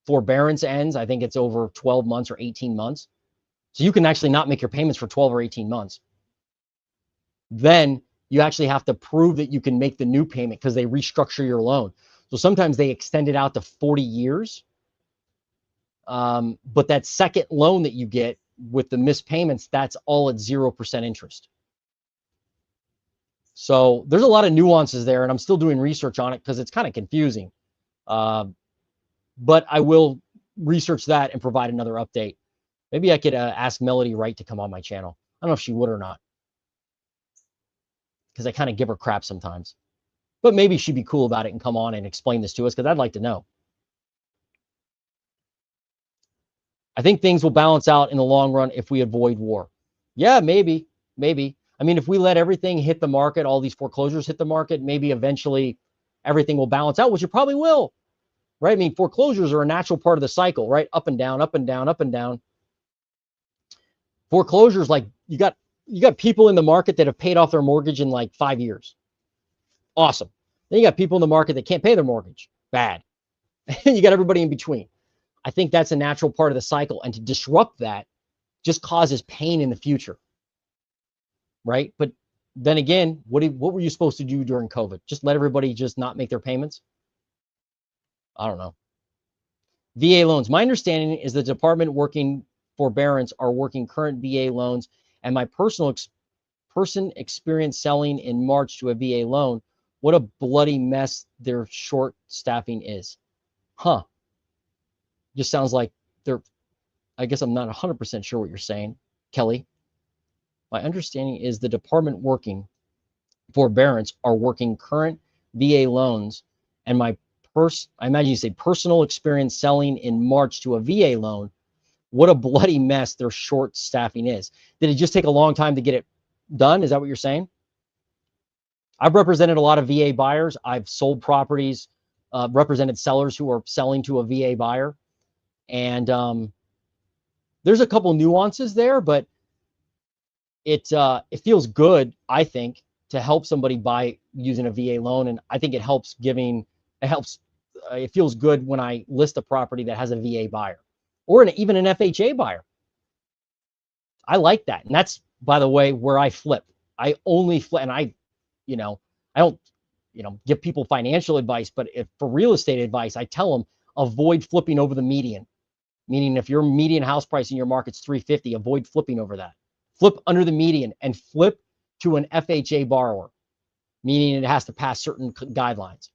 forbearance ends, I think it's over 12 months or 18 months. So you can actually not make your payments for 12 or 18 months. Then you actually have to prove that you can make the new payment because they restructure your loan. So sometimes they extend it out to 40 years. But that second loan that you get with the missed payments, that's all at 0% interest. So there's a lot of nuances there, and I'm still doing research on it because it's kind of confusing. But I will research that and provide another update. Maybe I could ask Melody Wright to come on my channel. I don't know if she would or not, because I kind of give her crap sometimes. But maybe she'd be cool about it and come on and explain this to us, because I'd like to know. I think things will balance out in the long run if we avoid war. Yeah, maybe. I mean, if we let everything hit the market, all these foreclosures hit the market, maybe eventually everything will balance out, which it probably will, right? I mean, foreclosures are a natural part of the cycle, right? Up and down, up and down, up and down. Foreclosures, like you got you got people in the market that have paid off their mortgage in like 5 years. Awesome. Then you got people in the market that can't pay their mortgage. Bad. And you got everybody in between. I think that's a natural part of the cycle. And to disrupt that just causes pain in the future. Right? But then again, what were you supposed to do during COVID? Just let everybody just not make their payments? I don't know. VA loans. My understanding is the department working forbearance are working current VA loans, and my person experienced selling in March to a VA loan. What a bloody mess their short staffing is. Huh. Just sounds like they're, I guess I'm not 100% sure what you're saying, Kelly. My understanding is the department working forbearance are working current VA loans, and my I imagine you say personal experience selling in March to a VA loan. What a bloody mess their short staffing is. Did it just take a long time to get it done? Is that what you're saying? I've represented a lot of VA buyers. I've sold properties, represented sellers who are selling to a VA buyer. And there's a couple nuances there, but it feels good, I think, to help somebody buy using a VA loan. And I think it helps it feels good when I list a property that has a VA buyer or even an FHA buyer. I like that. And that's, by the way, where I flip. I only flip, and I don't, give people financial advice, but if for real estate advice, I tell them avoid flipping over the median. Meaning if your median house price in your market's 350, avoid flipping over that. Flip under the median and flip to an FHA borrower, meaning it has to pass certain guidelines.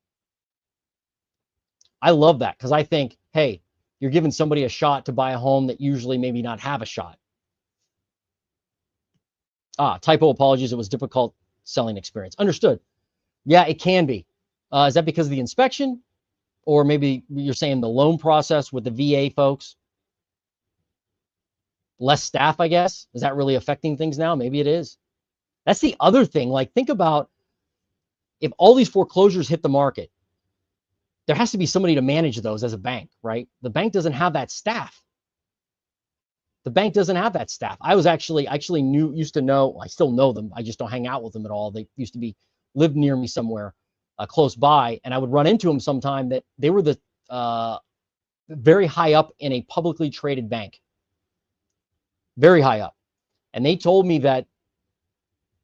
I love that because I think, hey, you're giving somebody a shot to buy a home that usually maybe not have a shot. Typo, apologies. It was difficult selling experience. Understood. Yeah, it can be. Is that because of the inspection? Or maybe you're saying the loan process with the VA folks? Less staff, I guess. Is that really affecting things now? Maybe it is. That's the other thing. Like, think about if all these foreclosures hit the market, there has to be somebody to manage those as a bank, right? The bank doesn't have that staff. The bank doesn't have that staff. I was used to know, I still know them. I just don't hang out with them at all. They used to live near me somewhere close by, and I would run into them sometime that they were the very high up in a publicly traded bank. Very high up. And they told me that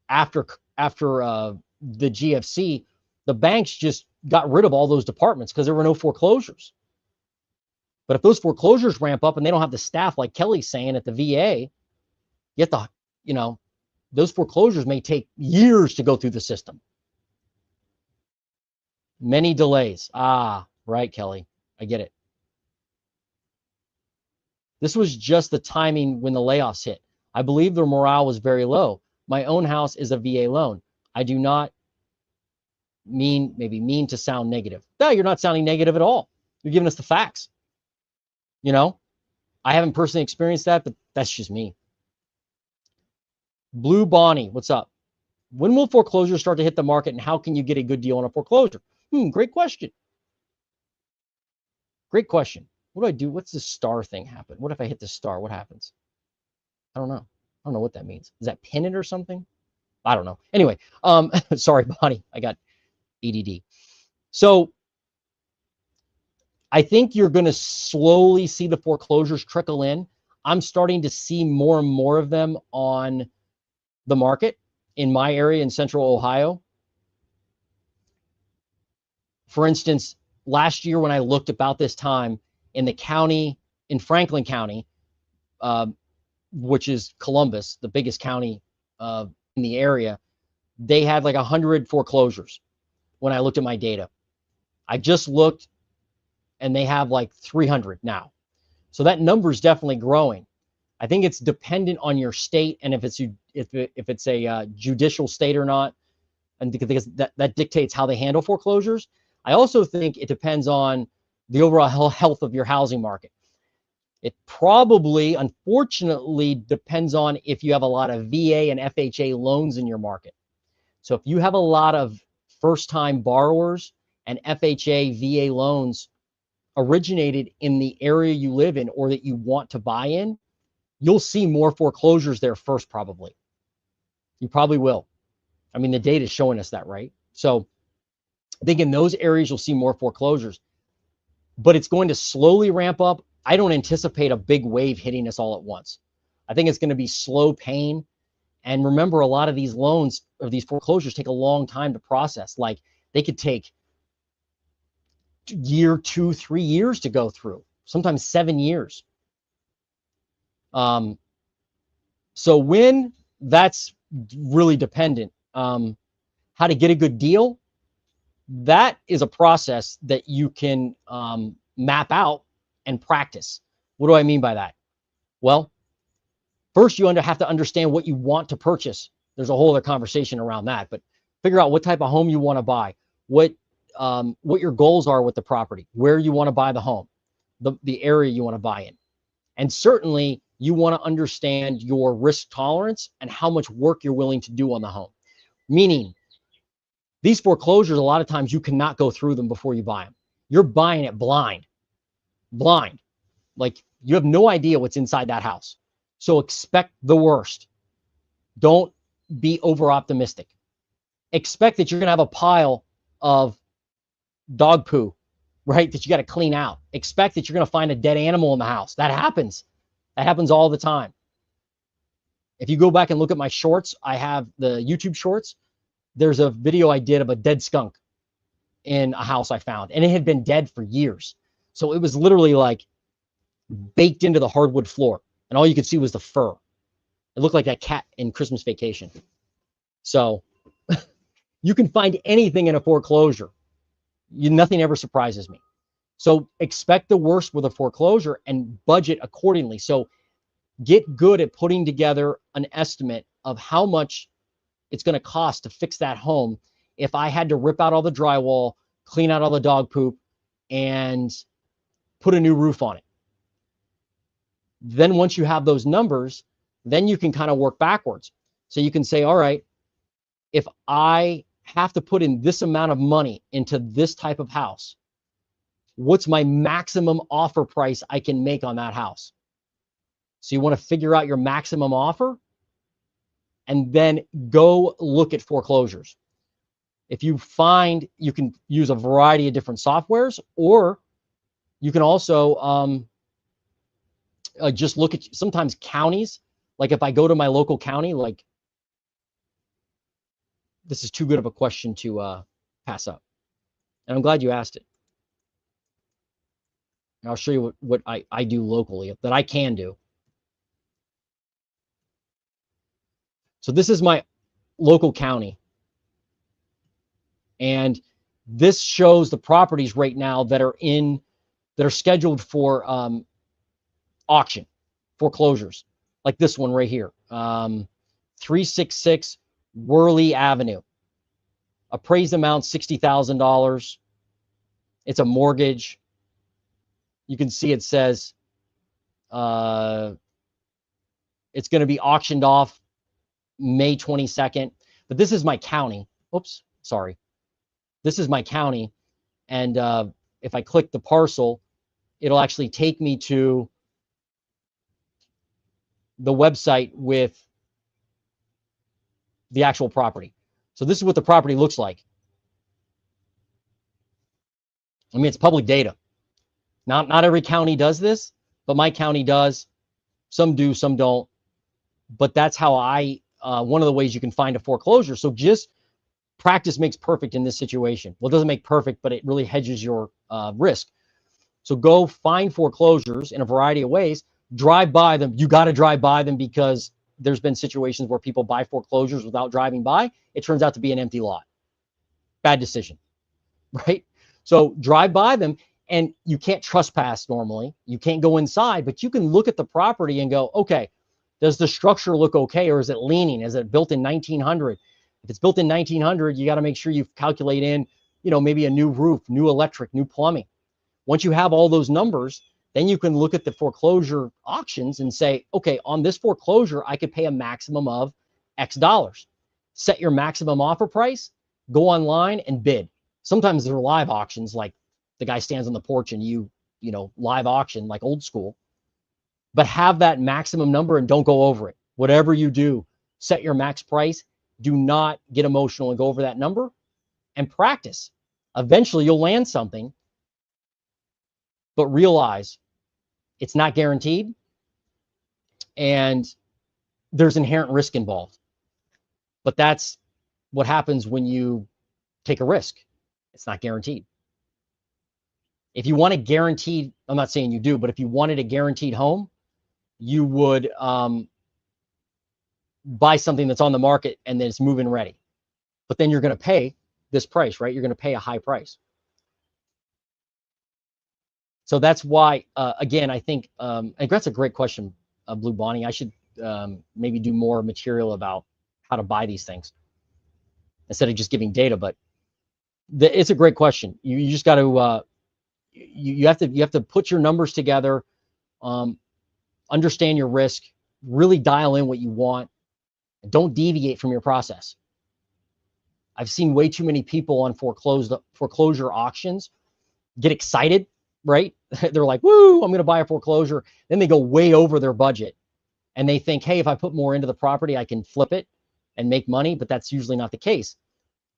after the GFC, the banks just got rid of all those departments because there were no foreclosures. But if those foreclosures ramp up and they don't have the staff, like Kelly's saying at the VA, those foreclosures may take years to go through the system. Many delays. Right, Kelly. I get it. This was just the timing when the layoffs hit. I believe their morale was very low. My own house is a VA loan. I do not mean to sound negative. No, you're not sounding negative at all. You're giving us the facts. I haven't personally experienced that, but that's just me. Blue Bonnie, what's up? When will foreclosure start to hit the market, and how can you get a good deal on a foreclosure? Great question. Great question. What do I do? What's this star thing happen? What if I hit the star? What happens? I don't know. I don't know what that means. Is that pin it or something? I don't know. Anyway, sorry, Bonnie. I got ADD. So I think you're going to slowly see the foreclosures trickle in. I'm starting to see more and more of them on the market in my area in Central Ohio. For instance, last year when I looked about this time in the county, in Franklin County, which is Columbus, the biggest county in the area, they had like 100 foreclosures when I looked at my data. I just looked and they have like 300 now. So that number is definitely growing. I think it's dependent on your state and if it's a judicial state or not, and because that dictates how they handle foreclosures. I also think it depends on the overall health of your housing market. It probably, unfortunately, depends on if you have a lot of VA and FHA loans in your market. So if you have a lot of first-time borrowers and FHA, VA loans originated in the area you live in or that you want to buy in, you'll see more foreclosures there first, probably. You probably will. I mean, the data is showing us that, right? So I think in those areas, you'll see more foreclosures, but it's going to slowly ramp up. I don't anticipate a big wave hitting us all at once. I think it's going to be slow pain. And remember, a lot of these loans or these foreclosures take a long time to process. Like they could take year, 2, 3 years to go through, sometimes 7 years. So when that's really dependent, how to get a good deal, that is a process that you can map out and practice. What do I mean by that? Well, first you have to understand what you want to purchase. There's a whole other conversation around that, but figure out what type of home you want to buy, what your goals are with the property, where you want to buy the home, the area you want to buy in. And certainly you want to understand your risk tolerance and how much work you're willing to do on the home. Meaning, these foreclosures, a lot of times you cannot go through them before you buy them. You're buying it blind. Like you have no idea what's inside that house. So expect the worst. Don't be over optimistic. Expect that you're going to have a pile of dog poo, right, that you got to clean out. Expect that you're going to find a dead animal in the house. That happens. That happens all the time. If you go back and look at my shorts, I have the YouTube shorts. There's a video I did of a dead skunk in a house I found, and it had been dead for years. So it was literally like baked into the hardwood floor, and all you could see was the fur. It looked like that cat in Christmas Vacation. So you can find anything in a foreclosure. Nothing ever surprises me. So expect the worst with a foreclosure and budget accordingly. So get good at putting together an estimate of how much it's going to cost to fix that home if I had to rip out all the drywall, clean out all the dog poop, and put a new roof on it. Then once you have those numbers, then you can kind of work backwards. So you can say, all right, if I have to put in this amount of money into this type of house, what's my maximum offer price I can make on that house? So you want to figure out your maximum offer and then go look at foreclosures. If you find, you can use a variety of different softwares, or you can also just look at sometimes counties. Like if I go to my local county, like this is too good of a question to pass up. And I'm glad you asked it. And I'll show you what I do locally that I can do. So this is my local county. And this shows the properties right now that are scheduled for auction, foreclosures, like this one right here. 366 Worley Avenue. Appraised amount $60,000. It's a mortgage. You can see it says it's going to be auctioned off May 22nd. But this is my county. Oops, sorry. This is my county. And if I click the parcel, it'll actually take me to the website with the actual property. So this is what the property looks like. I mean, it's public data. Not every county does this, but my county does. Some do, some don't. But that's how one of the ways you can find a foreclosure. So just practice makes perfect in this situation. Well, it doesn't make perfect, but it really hedges your risk. So go find foreclosures in a variety of ways. Drive by them. You got to drive by them because there's been situations where people buy foreclosures without driving by. It turns out to be an empty lot. Bad decision, right? So drive by them, and you can't trespass normally. You can't go inside, but you can look at the property and go, okay, does the structure look okay, or is it leaning? Is it built in 1900? If it's built in 1900, you got to make sure you calculate in, maybe a new roof, new electric, new plumbing. Once you have all those numbers, then you can look at the foreclosure auctions and say, okay, on this foreclosure, I could pay a maximum of X dollars. Set your maximum offer price, go online and bid. Sometimes they're live auctions, like the guy stands on the porch and you live auction, like old school. But have that maximum number and don't go over it. Whatever you do, set your max price do not get emotional and go over that number, and practice. Eventually you'll land something, but realize it's not guaranteed and there's inherent risk involved. But that's what happens when you take a risk. It's not guaranteed. If you want a guaranteed, I'm not saying you do, but if you wanted a guaranteed home, you would buy something that's on the market and then it's move-in ready. But then you're going to pay this price, right? You're going to pay a high price. So that's why, again, I think, and that's a great question, Blue Bonnie. I should maybe do more material about how to buy these things instead of just giving data. But it's a great question. You just got to, you have to put your numbers together, understand your risk, really dial in what you want, and don't deviate from your process. I've seen way too many people on foreclosure auctions get excited, right? They're like, woo, I'm going to buy a foreclosure. Then they go way over their budget and they think, hey, if I put more into the property, I can flip it and make money. But that's usually not the case.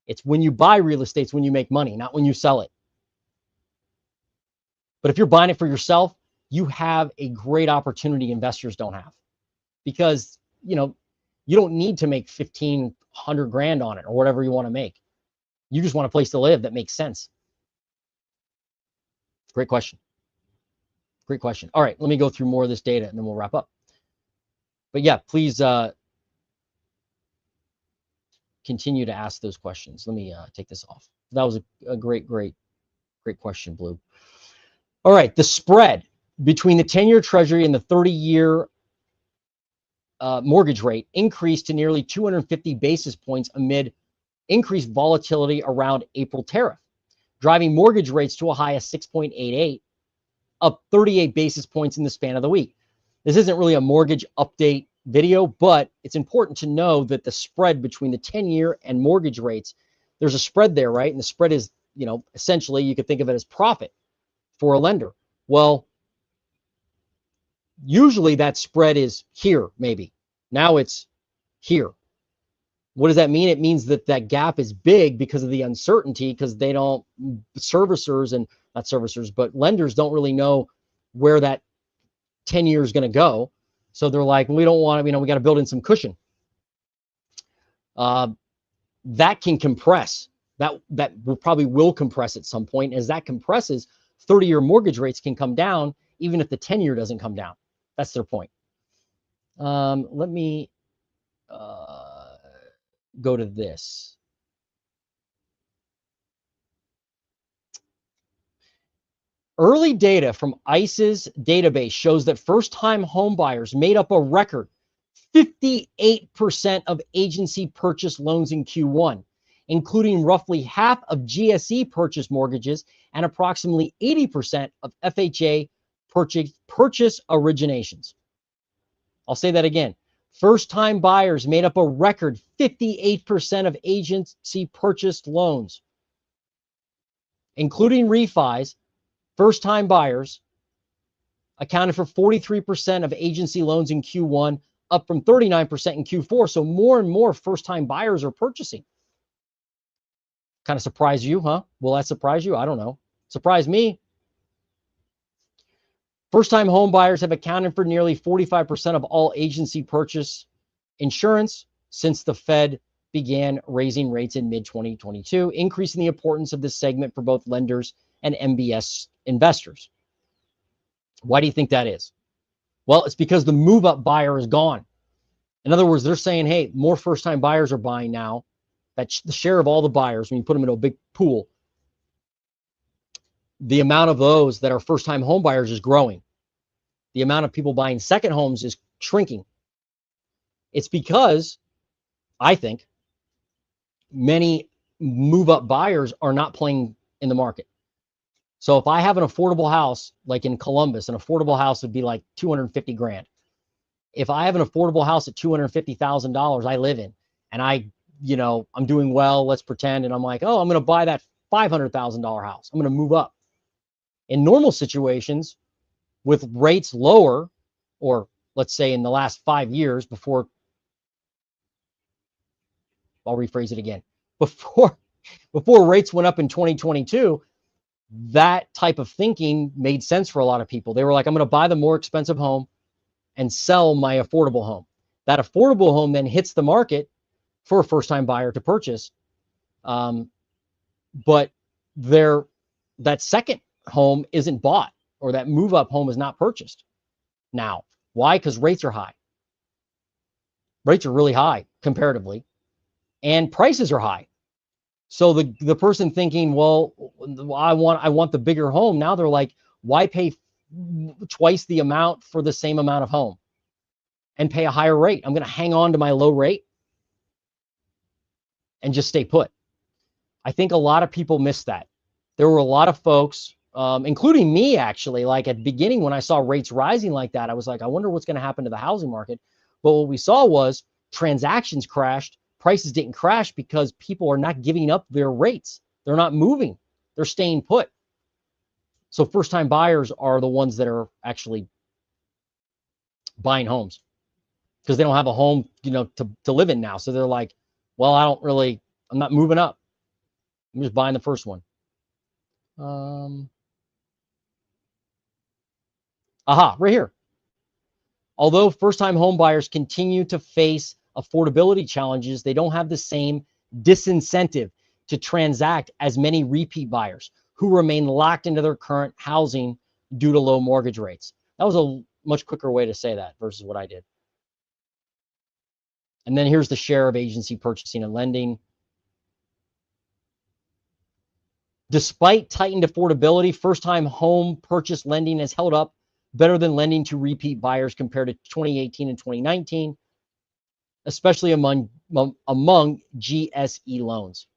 It's when you buy real estate, it's when you make money, not when you sell it. But if you're buying it for yourself, you have a great opportunity investors don't have, because, you know, you don't need to make 1,500 grand on it or whatever you want to make. You just want a place to live that makes sense. Great question. Great question. All right, let me go through more of this data and then we'll wrap up. But yeah, please continue to ask those questions. Let me take this off. That was a great question, Blue. All right, the spread between the 10-year Treasury and the 30-year mortgage rate increased to nearly 250 basis points amid increased volatility around April tariff, driving mortgage rates to a high of 6.88, up 38 basis points in the span of the week. This isn't really a mortgage update video, but it's important to know that the spread between the 10-year and mortgage rates, there's a spread there, right? And the spread is, you know, essentially you could think of it as profit for a lender. Well, usually that spread is here, maybe. Now it's here. What does that mean? It means that that gap is big because of the uncertainty, because they don't, servicers and not servicers, but lenders don't really know where that 10 years is going to go. So they're like, we don't want to, you know, we got to build in some cushion. That can compress. That probably will compress at some point. As that compresses, 30-year mortgage rates can come down, even if the 10-year doesn't come down. That's their point. Let me go to this. Early data from ICE's database shows that first-time home buyers made up a record 58% of agency purchase loans in Q1, including roughly half of GSE purchase mortgages and approximately 80% of FHA purchase originations. I'll say that again. First-time buyers made up a record 58% of agency purchased loans, including refis. First-time buyers accounted for 43% of agency loans in Q1, up from 39% in Q4. So more and more first-time buyers are purchasing. Kind of surprised you, huh? Will that surprise you? I don't know. Surprised me. First-time home buyers have accounted for nearly 45% of all agency purchase insurance since the Fed began raising rates in mid-2022, increasing the importance of this segment for both lenders and MBS investors. Why do you think that is? Well, it's because the move-up buyer is gone. In other words, they're saying, hey, more first-time buyers are buying now. That's the share of all the buyers. When you put them into a big pool, the amount of those that are first-time home buyers is growing. The amount of people buying second homes is shrinking. It's because, I think, many move-up buyers are not playing in the market. So if I have an affordable house, like in Columbus, an affordable house would be like 250 grand. If I have an affordable house at $250,000 I live in, and I'm doing well, let's pretend, and I'm like, oh, I'm going to buy that $500,000 house. I'm going to move up. In normal situations, with rates lower, or let's say in the last 5 years before I'll rephrase it again. Before rates went up in 2022, that type of thinking made sense for a lot of people. They were like, I'm going to buy the more expensive home and sell my affordable home. That affordable home then hits the market for a first-time buyer to purchase. But that second home isn't bought, or that move-up home is not purchased now. Why? Because rates are high. Rates are really high comparatively, and prices are high. So the person thinking, well, I want the bigger home. Now they're like, why pay twice the amount for the same amount of home and pay a higher rate? I'm going to hang on to my low rate and just stay put. I think a lot of people missed that. There were a lot of folks, including me actually, like at the beginning when I saw rates rising like that, I was like, I wonder what's going to happen to the housing market. But what we saw was transactions crashed. Prices didn't crash because people are not giving up their rates. They're not moving. They're staying put. So first-time buyers are the ones that are actually buying homes because they don't have a home, to live in now. So they're like, well, I'm not moving up. I'm just buying the first one. Right here. Although first-time home buyers continue to face affordability challenges, they don't have the same disincentive to transact as many repeat buyers who remain locked into their current housing due to low mortgage rates. That was a much quicker way to say that versus what I did. And then here's the share of agency purchasing and lending. Despite tightened affordability, first-time home purchase lending has held up better than lending to repeat buyers compared to 2018 and 2019, especially among GSE loans.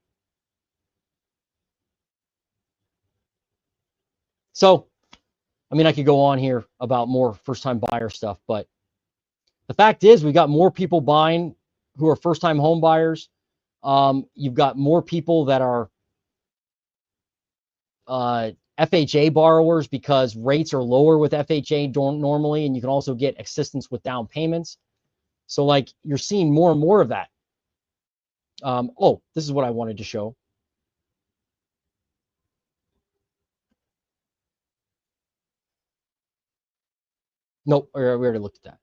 So, I could go on here about more first-time buyer stuff, but the fact is we got more people buying who are first-time home buyers. You've got more people that are FHA borrowers because rates are lower with FHA normally, and you can also get assistance with down payments. So like you're seeing more and more of that. This is what I wanted to show. Nope, we already looked at that.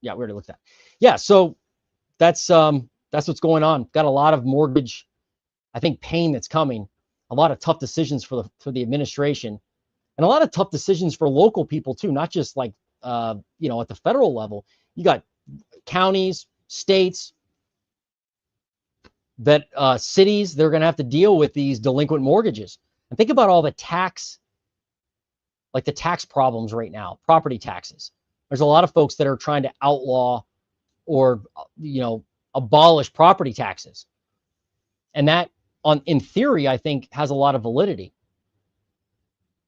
Yeah, we already looked at that. Yeah, so that's what's going on. Got a lot of mortgage, I think, pain that's coming. A lot of tough decisions for the administration, and a lot of tough decisions for local people too. Not just like at the federal level. You got counties, states, that cities. They're going to have to deal with these delinquent mortgages. And think about all the tax problems right now. Property taxes. There's a lot of folks that are trying to outlaw or abolish property taxes, and that in theory I think has a lot of validity.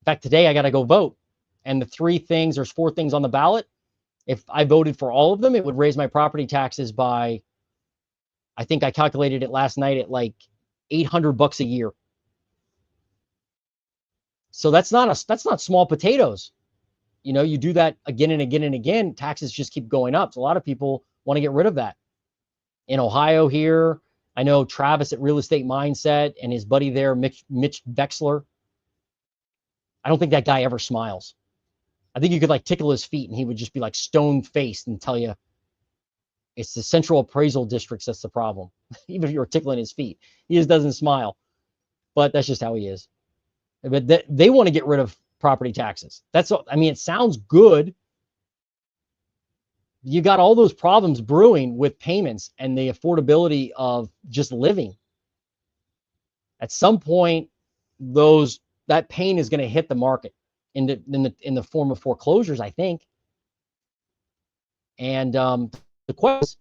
In fact, today I got to go vote, and there's 4 things on the ballot. If I voted for all of them, it would raise my property taxes by, I think I calculated it last night at like $800 a year. So that's not small potatoes. You do that again and again and again, taxes just keep going up. So a lot of people want to get rid of that. In Ohio here, I know Travis at Real Estate Mindset and his buddy there, Mitch Vexler. I don't think that guy ever smiles. I think you could like tickle his feet and he would just be like stone faced and tell you it's the central appraisal districts that's the problem. Even if you're tickling his feet, he just doesn't smile. But that's just how he is. But they want to get rid of property taxes. It sounds good. You got all those problems brewing with payments and the affordability of just living. At some point, that pain is going to hit the market in the form of foreclosures, I think. And the question is,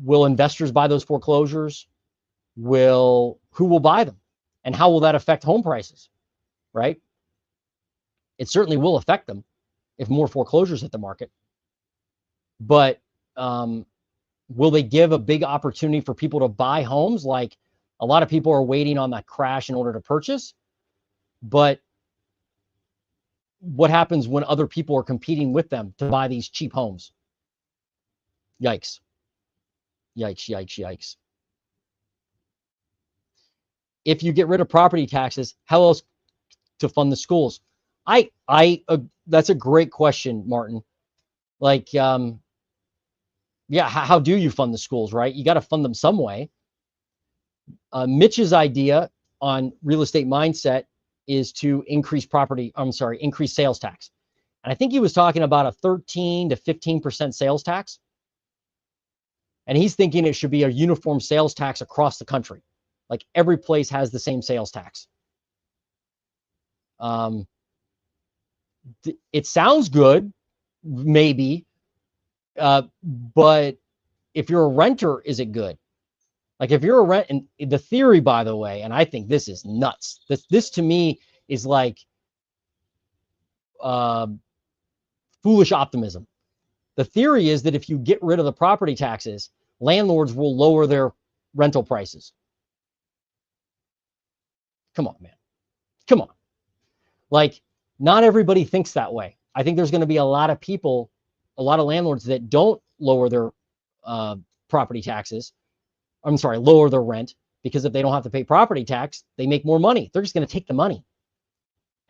will investors buy those foreclosures? Who will buy them? And how will that affect home prices? Right? It certainly will affect them if more foreclosures hit the market. But will they give a big opportunity for people to buy homes? Like a lot of people are waiting on that crash in order to purchase. But what happens when other people are competing with them to buy these cheap homes? Yikes. Yikes, yikes, yikes. If you get rid of property taxes, how else to fund the schools? That's a great question, Martin. Like, yeah, how do you fund the schools, right? You got to fund them some way. Mitch's idea on real estate mindset is to increase sales tax. And I think he was talking about a 13 to 15% sales tax. And he's thinking it should be a uniform sales tax across the country. Like every place has the same sales tax. It sounds good, maybe, but if you're a renter, is it good? Like if you're a rent, and the theory, by the way, and I think this is nuts. This to me is like foolish optimism. The theory is that if you get rid of the property taxes, landlords will lower their rental prices. Come on, man. Come on. Like, not everybody thinks that way. I think there's going to be a lot of people, a lot of landlords that don't lower their property taxes. I'm sorry, lower their rent, because if they don't have to pay property tax, they make more money. They're just going to take the money.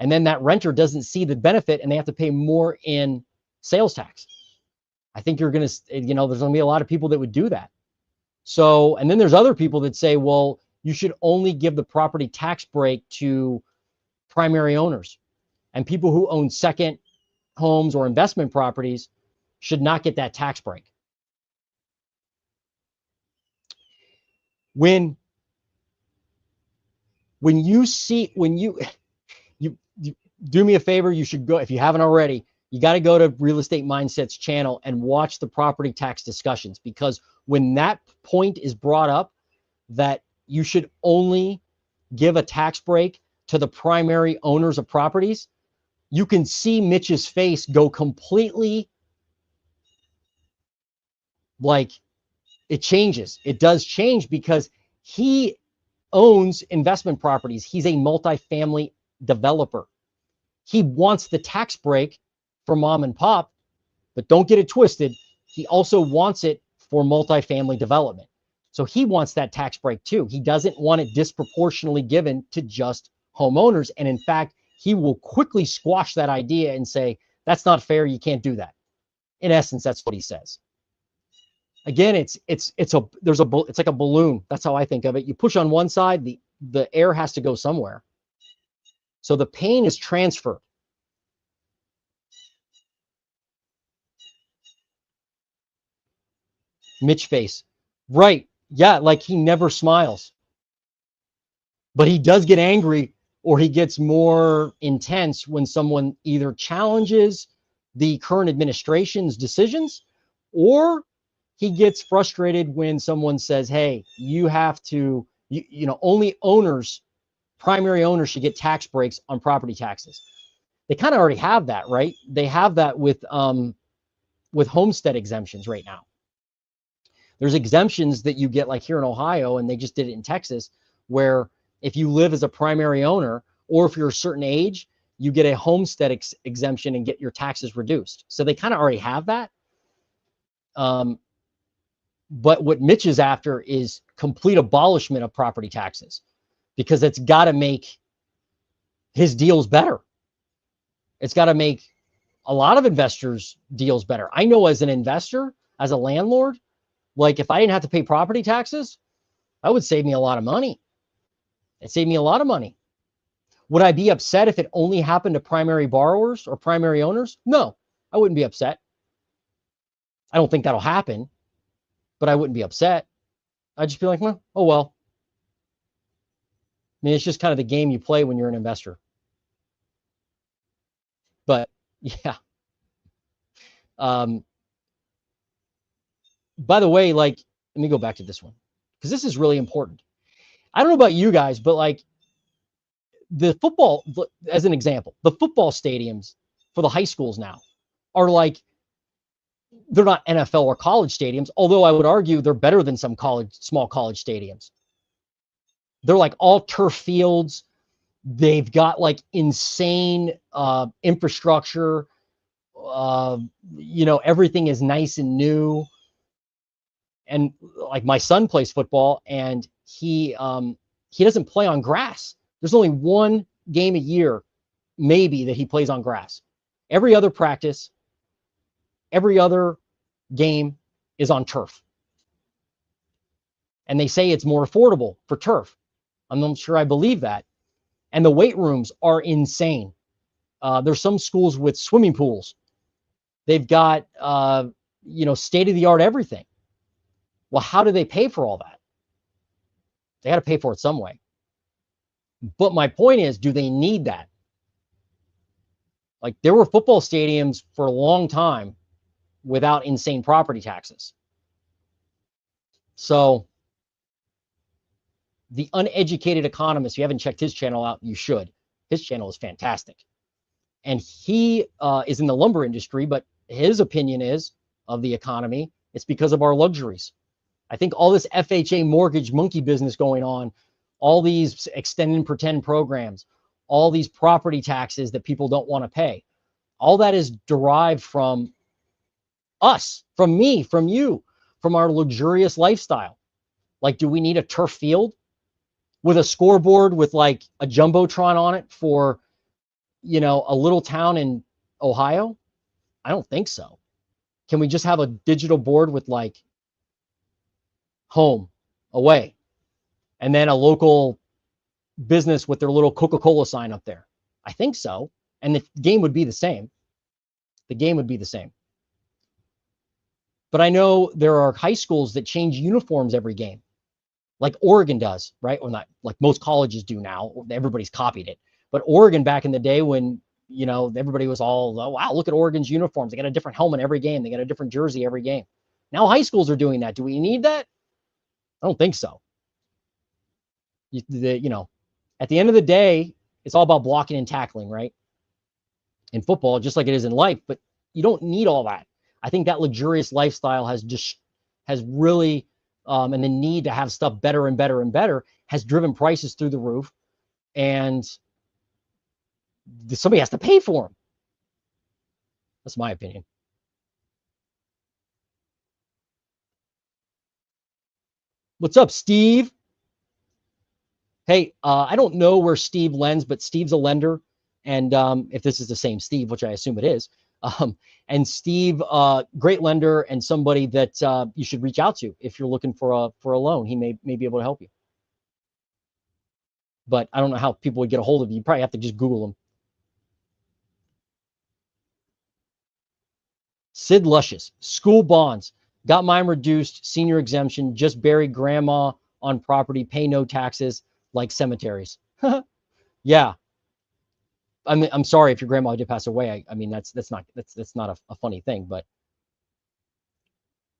And then that renter doesn't see the benefit and they have to pay more in sales tax. I think you're going to, there's going to be a lot of people that would do that. So, and then there's other people that say, well, you should only give the property tax break to primary owners, and people who own second homes or investment properties should not get that tax break. When you do me a favor, you should go, if you haven't already, you got to go to Real Estate Mindset's channel and watch the property tax discussions, because when that point is brought up that you should only give a tax break to the primary owners of properties, you can see Mitch's face go completely, like, it changes. It does change because he owns investment properties. He's a multifamily developer. He wants the tax break for mom and pop, but don't get it twisted. He also wants it for multifamily development. So he wants that tax break too. He doesn't want it disproportionately given to just homeowners. And in fact, he will quickly squash that idea and say, that's not fair. You can't do that. In essence, that's what he says. Again, it's like a balloon. That's how I think of it. You push on one side, the air has to go somewhere. So the pain is transferred. Mitch face. Right. Yeah, like he never smiles. But he does get angry, or he gets more intense when someone either challenges the current administration's decisions, or he gets frustrated when someone says, hey, you have to, only owners, primary owners should get tax breaks on property taxes. They kind of already have that, right? They have that with homestead exemptions right now. There's exemptions that you get, like here in Ohio, and they just did it in Texas, where if you live as a primary owner, or if you're a certain age, you get a homestead exemption and get your taxes reduced. So they kind of already have that. But what Mitch is after is complete abolishment of property taxes, because it's got to make his deals better. It's got to make a lot of investors' deals better. I know as an investor, as a landlord, like if I didn't have to pay property taxes, that would save me a lot of money. It saved me a lot of money. Would I be upset if it only happened to primary borrowers or primary owners? No, I wouldn't be upset. I don't think that'll happen, but I wouldn't be upset. I'd just be like, well, oh well. I mean, it's just kind of the game you play when you're an investor. But yeah. By the way, like, let me go back to this one, because this is really important. I don't know about you guys, but like the football, as an example, the football stadiums for the high schools now are like, they're not NFL or college stadiums, although I would argue they're better than some small college stadiums. They're like all turf fields. They've got like insane infrastructure. Everything is nice and new. And like my son plays football, and he doesn't play on grass. There's only one game a year, maybe, that he plays on grass. Every other practice, every other game is on turf. And they say it's more affordable for turf. I'm not sure I believe that. And the weight rooms are insane. There's some schools with swimming pools. They've got, state-of-the-art everything. Well, how do they pay for all that? They got to pay for it some way. But my point is, do they need that? Like, there were football stadiums for a long time without insane property taxes. So the uneducated economist, if you haven't checked his channel out, you should. His channel is fantastic. And he is in the lumber industry, but his opinion is of the economy, it's because of our luxuries. I think all this FHA mortgage monkey business going on, all these extend and pretend programs, all these property taxes that people don't want to pay, all that is derived from us, from me, from you, from our luxurious lifestyle. Like, do we need a turf field with a scoreboard with like a jumbotron on it for, a little town in Ohio? I don't think so. Can we just have a digital board with like home, away, and then a local business with their little Coca-Cola sign up there? I think so. And the game would be the same. The game would be the same. But I know there are high schools that change uniforms every game, like Oregon does, right? Or not, like most colleges do now. Everybody's copied it. But Oregon, back in the day when, everybody was all, oh, wow, look at Oregon's uniforms. They got a different helmet every game. They got a different jersey every game. Now high schools are doing that. Do we need that? I don't think so. At the end of the day, it's all about blocking and tackling, right? In football, just like it is in life, but you don't need all that. I think that luxurious lifestyle has really, and the need to have stuff better and better and better has driven prices through the roof, and somebody has to pay for them. That's my opinion. What's up, Steve? Hey, I don't know where Steve lends, but Steve's a lender. And if this is the same Steve, which I assume it is, and Steve, great lender and somebody that you should reach out to if you're looking for a loan. He may be able to help you. But I don't know how people would get a hold of you. You probably have to just Google him. Sid Luscious, school bonds, got mine reduced, senior exemption, just buried grandma on property, pay no taxes, like cemeteries. Yeah. I'm sorry if your grandma did pass away. I mean, that's not a funny thing, but,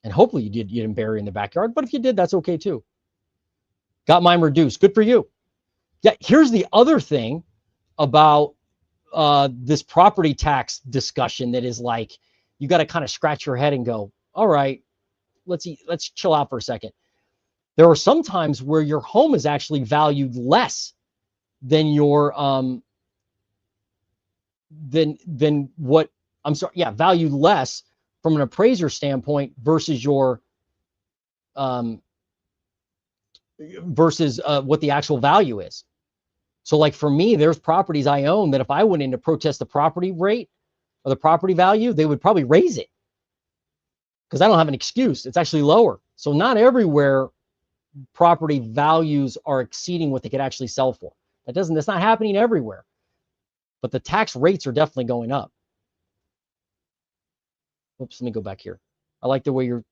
and hopefully you didn't bury in the backyard, but if you did, that's okay too. Got mine reduced. Good for you. Yeah. Here's the other thing about this property tax discussion that is like, you got to kind of scratch your head and go, all right, let's chill out for a second. There are some times where your home is actually valued less than your than what valued less from an appraiser standpoint versus your what the actual value is. So like for me, there's properties I own that if I went in to protest the property rate or the property value, they would probably raise it because I don't have an excuse. It's actually lower. So not everywhere property values are exceeding what they could actually sell for. That's not happening everywhere. But the tax rates are definitely going up. Oops, let me go back here. I like the way you're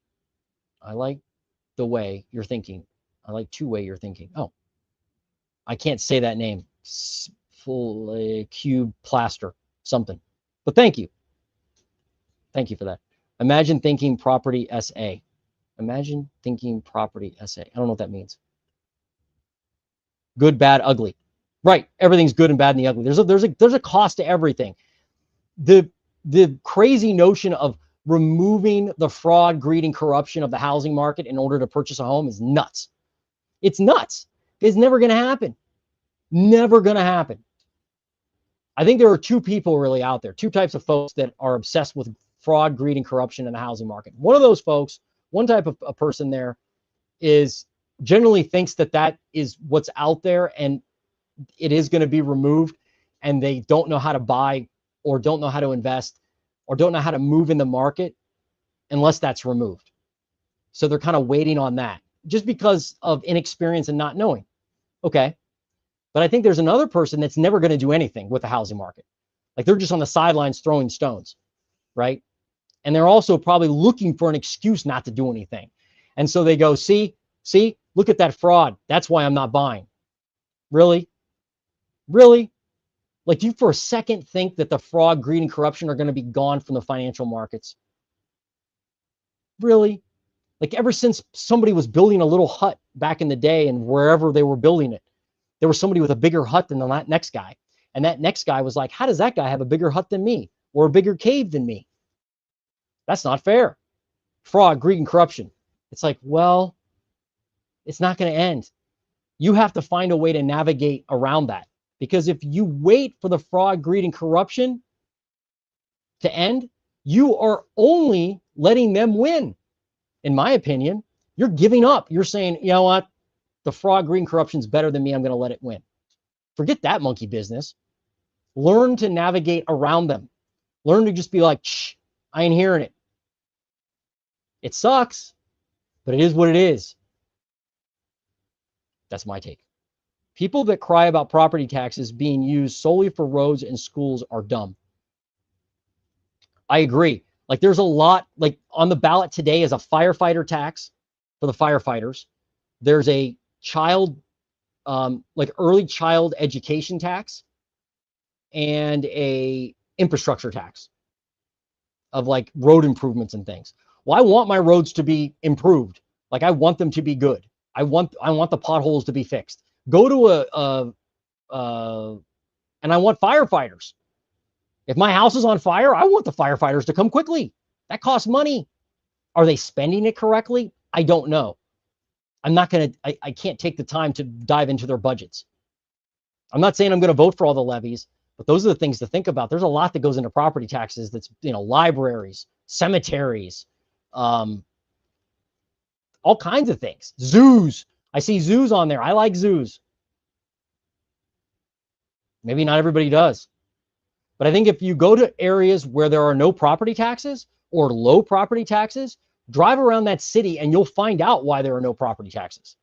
thinking. I like two-way you're thinking. Oh, I can't say that name. Full cube plaster something. But thank you. Thank you for that. Imagine thinking property SA. Imagine thinking property SA. I don't know what that means. Good, bad, ugly. Right. Everything's good and bad and the ugly. There's a cost to everything. The crazy notion of removing the fraud, greed, and corruption of the housing market in order to purchase a home is nuts. It's nuts. It's never going to happen. Never going to happen. I think there are two people really out there, two types of folks that are obsessed with fraud, greed, and corruption in the housing market. One of those folks One type of a person there is generally thinks that that is what's out there and it is going to be removed, and they don't know how to buy or don't know how to invest or don't know how to move in the market unless that's removed. So they're kind of waiting on that just because of inexperience and not knowing. Okay. But I think there's another person that's never going to do anything with the housing market. Like they're just on the sidelines throwing stones, right? And they're also probably looking for an excuse not to do anything. And so they go, see, look at that fraud. That's why I'm not buying. Really? Really? Like, do you for a second think that the fraud, greed, and corruption are going to be gone from the financial markets? Really? Like, ever since somebody was building a little hut back in the day and wherever they were building it, there was somebody with a bigger hut than the next guy. And that next guy was like, how does that guy have a bigger hut than me or a bigger cave than me? That's not fair. Fraud, greed, and corruption. It's like, well, it's not going to end. You have to find a way to navigate around that. Because if you wait for the fraud, greed, and corruption to end, you are only letting them win. In my opinion, you're giving up. You're saying, you know what? The fraud, greed, and corruption is better than me. I'm going to let it win. Forget that monkey business. Learn to navigate around them. Learn to just be like, shh, I ain't hearing it. It sucks, but it is what it is. That's my take. People that cry about property taxes being used solely for roads and schools are dumb. I agree. Like there's a lot, like on the ballot today is a firefighter tax for the firefighters. There's a child, like early child education tax and a infrastructure tax of like road improvements and things. Well, I want my roads to be improved. Like I want them to be good. I want the potholes to be fixed. Go to and I want firefighters. If my house is on fire, I want the firefighters to come quickly. That costs money. Are they spending it correctly? I don't know. I'm not going to, I can't take the time to dive into their budgets. I'm not saying I'm going to vote for all the levies, but those are the things to think about. There's a lot that goes into property taxes. That's, you know, libraries, cemeteries, all kinds of things. Zoos. I see zoos on there. I like zoos. Maybe not everybody does. But I think if you go to areas where there are no property taxes or low property taxes, drive around that city and you'll find out why there are no property taxes.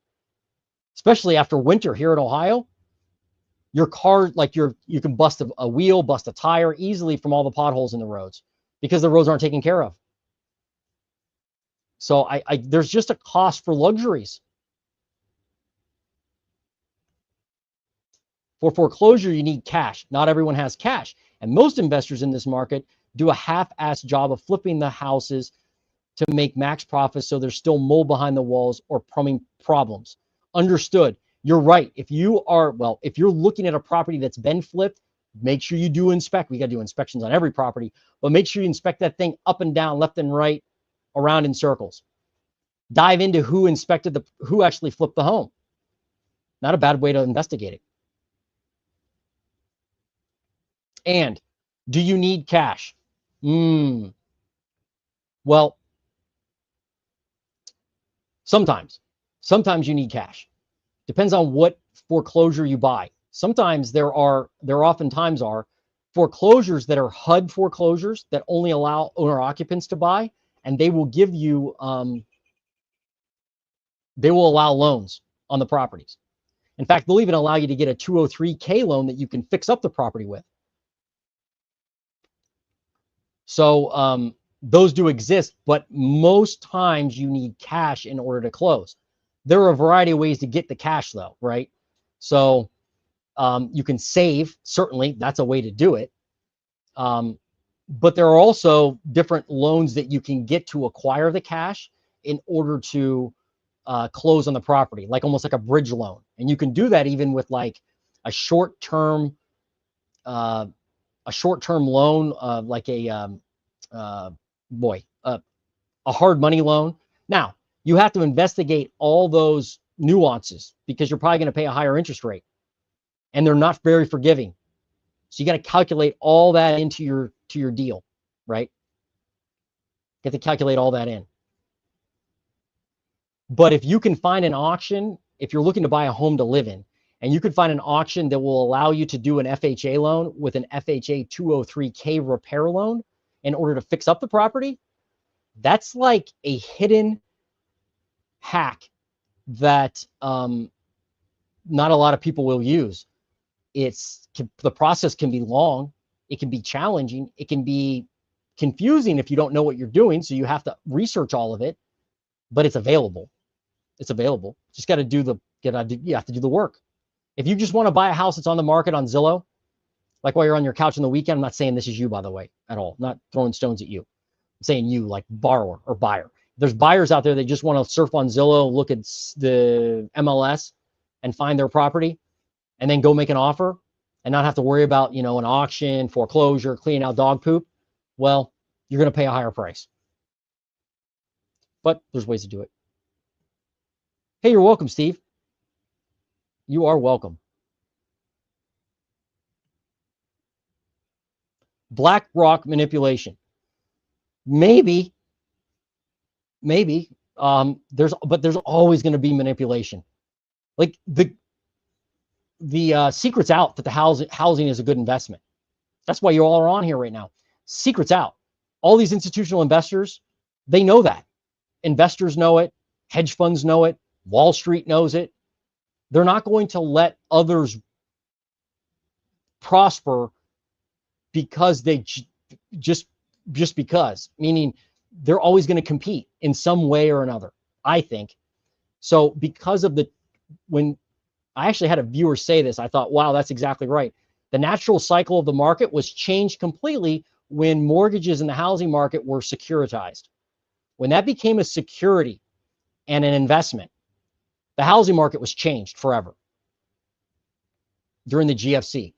Especially after winter here in Ohio, your car, like you can bust a wheel, bust a tire easily from all the potholes in the roads because the roads aren't taken care of. So there's just a cost for luxuries. For foreclosure, you need cash. Not everyone has cash. And most investors in this market do a half-assed job of flipping the houses to make max profits so there's still mold behind the walls or plumbing problems. Understood. You're right. If you're looking at a property that's been flipped, make sure you do inspect. We got to do inspections on every property, but make sure you inspect that thing up and down, left and right, around in circles. Dive into who actually flipped the home. Not a bad way to investigate it. And do you need cash? Well, sometimes you need cash. Depends on what foreclosure you buy. Sometimes there oftentimes are foreclosures that are HUD foreclosures that only allow owner occupants to buy, and they will give you, they will allow loans on the properties. In fact, they'll even allow you to get a 203K loan that you can fix up the property with. So those do exist, but most times you need cash in order to close. There are a variety of ways to get the cash though, right? So you can save, certainly that's a way to do it. But there are also different loans that you can get to acquire the cash in order to close on the property, like almost like a bridge loan. And you can do that even with like a short-term loan, like a hard money loan. Now, you have to investigate all those nuances because you're probably going to pay a higher interest rate, and they're not very forgiving. So you got to calculate all that into your deal, right? You have to calculate all that in. But if you can find an auction, if you're looking to buy a home to live in, and you can find an auction that will allow you to do an FHA loan with an FHA 203K repair loan in order to fix up the property, that's like a hidden hack that not a lot of people will use. The process can be long, it can be challenging, it can be confusing if you don't know what you're doing, so you have to research all of it, but it's available. It's available. Just got to do you have to do the work. If you just want to buy a house that's on the market on Zillow, like while you're on your couch on the weekend, I'm not saying this is you, by the way, at all. I'm not throwing stones at you. I'm saying you, like borrower or buyer. There's buyers out there that just want to surf on Zillow, look at the MLS and find their property and then go make an offer and not have to worry about, an auction, foreclosure, cleaning out dog poop. Well, you're going to pay a higher price. But there's ways to do it. Hey, you're welcome, Steve. You are welcome. BlackRock manipulation. Maybe. There's always going to be manipulation. Like the secret's out that the housing is a good investment. That's why you all are on here right now. Secret's out. All these institutional investors, they know that. Investors know it. Hedge funds know it. Wall Street knows it. They're not going to let others prosper because they just because, meaning they're always going to compete in some way or another, I think. So because of when I actually had a viewer say this, I thought, wow, that's exactly right. The natural cycle of the market was changed completely when mortgages in the housing market were securitized. When that became a security and an investment, the housing market was changed forever during the GFC.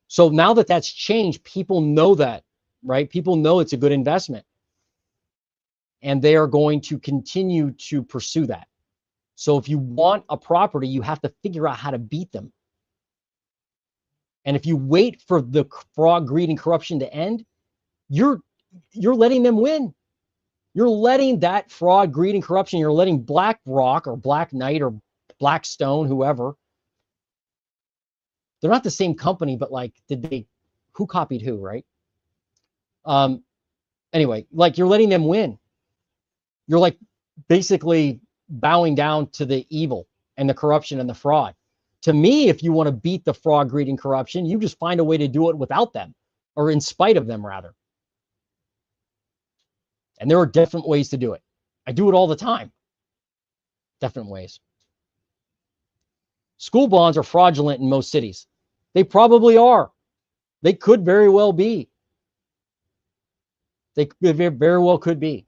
So now that that's changed, people know that, right? People know it's a good investment. And they are going to continue to pursue that. So if you want a property, you have to figure out how to beat them. And if you wait for the fraud, greed, and corruption to end, you're letting them win. You're letting that fraud, greed, and corruption, you're letting BlackRock or Black Knight or Blackstone, whoever. They're not the same company, but like, who copied who, right? Anyway, like you're letting them win. You're like basically bowing down to the evil and the corruption and the fraud. To me, if you want to beat the fraud, greed, and corruption, you just find a way to do it without them, or in spite of them, rather. And there are different ways to do it. I do it all the time. Different ways. School bonds are fraudulent in most cities. They probably are. They could very well be. They very well could be.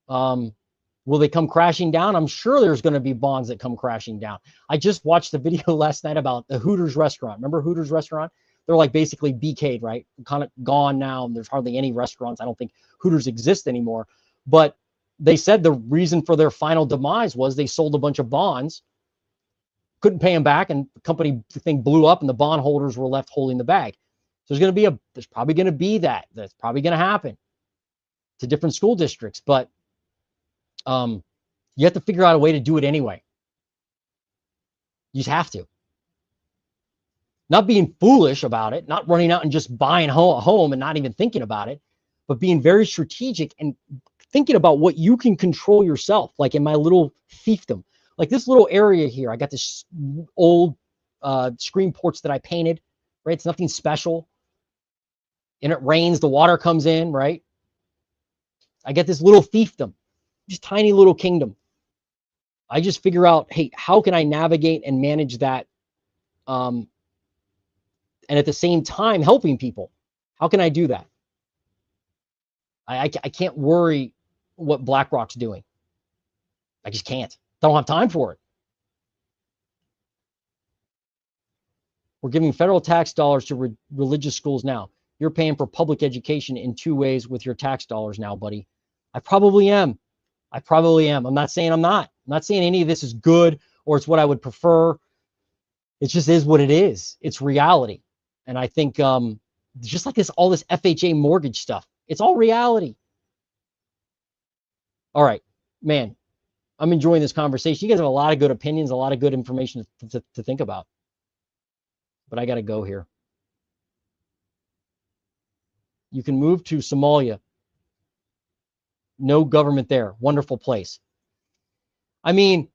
Will they come crashing down? I'm sure there's going to be bonds that come crashing down. I just watched a video last night about the Hooters restaurant. Remember Hooters restaurant? They're like basically BK'd, right? Kind of gone now. There's hardly any restaurants. I don't think Hooters exist anymore. But they said the reason for their final demise was they sold a bunch of bonds, couldn't pay them back, and the thing blew up, and the bondholders were left holding the bag. So there's probably going to be that. That's probably going to happen to different school districts, but you have to figure out a way to do it anyway. You just have to. Not being foolish about it, not running out and just buying a home and not even thinking about it, but being very strategic and thinking about what you can control yourself. Like in my little fiefdom, like this little area here, I got this old screen porch that I painted, right? It's nothing special. And it rains, the water comes in, right? I get this little fiefdom, just tiny little kingdom. I just figure out, hey, how can I navigate and manage that? And at the same time, helping people. How can I do that? I can't worry what BlackRock's doing. I just can't. Don't have time for it. We're giving federal tax dollars to religious schools now. You're paying for public education in two ways with your tax dollars now, buddy. I probably am. I'm not saying I'm not. I'm not saying any of this is good or it's what I would prefer. It just is what it is. It's reality. And I think just like all this FHA mortgage stuff, it's all reality. All right, man. I'm enjoying this conversation. You guys have a lot of good opinions, a lot of good information to think about. But I got to go here. You can move to Somalia. No government there. Wonderful place. I mean,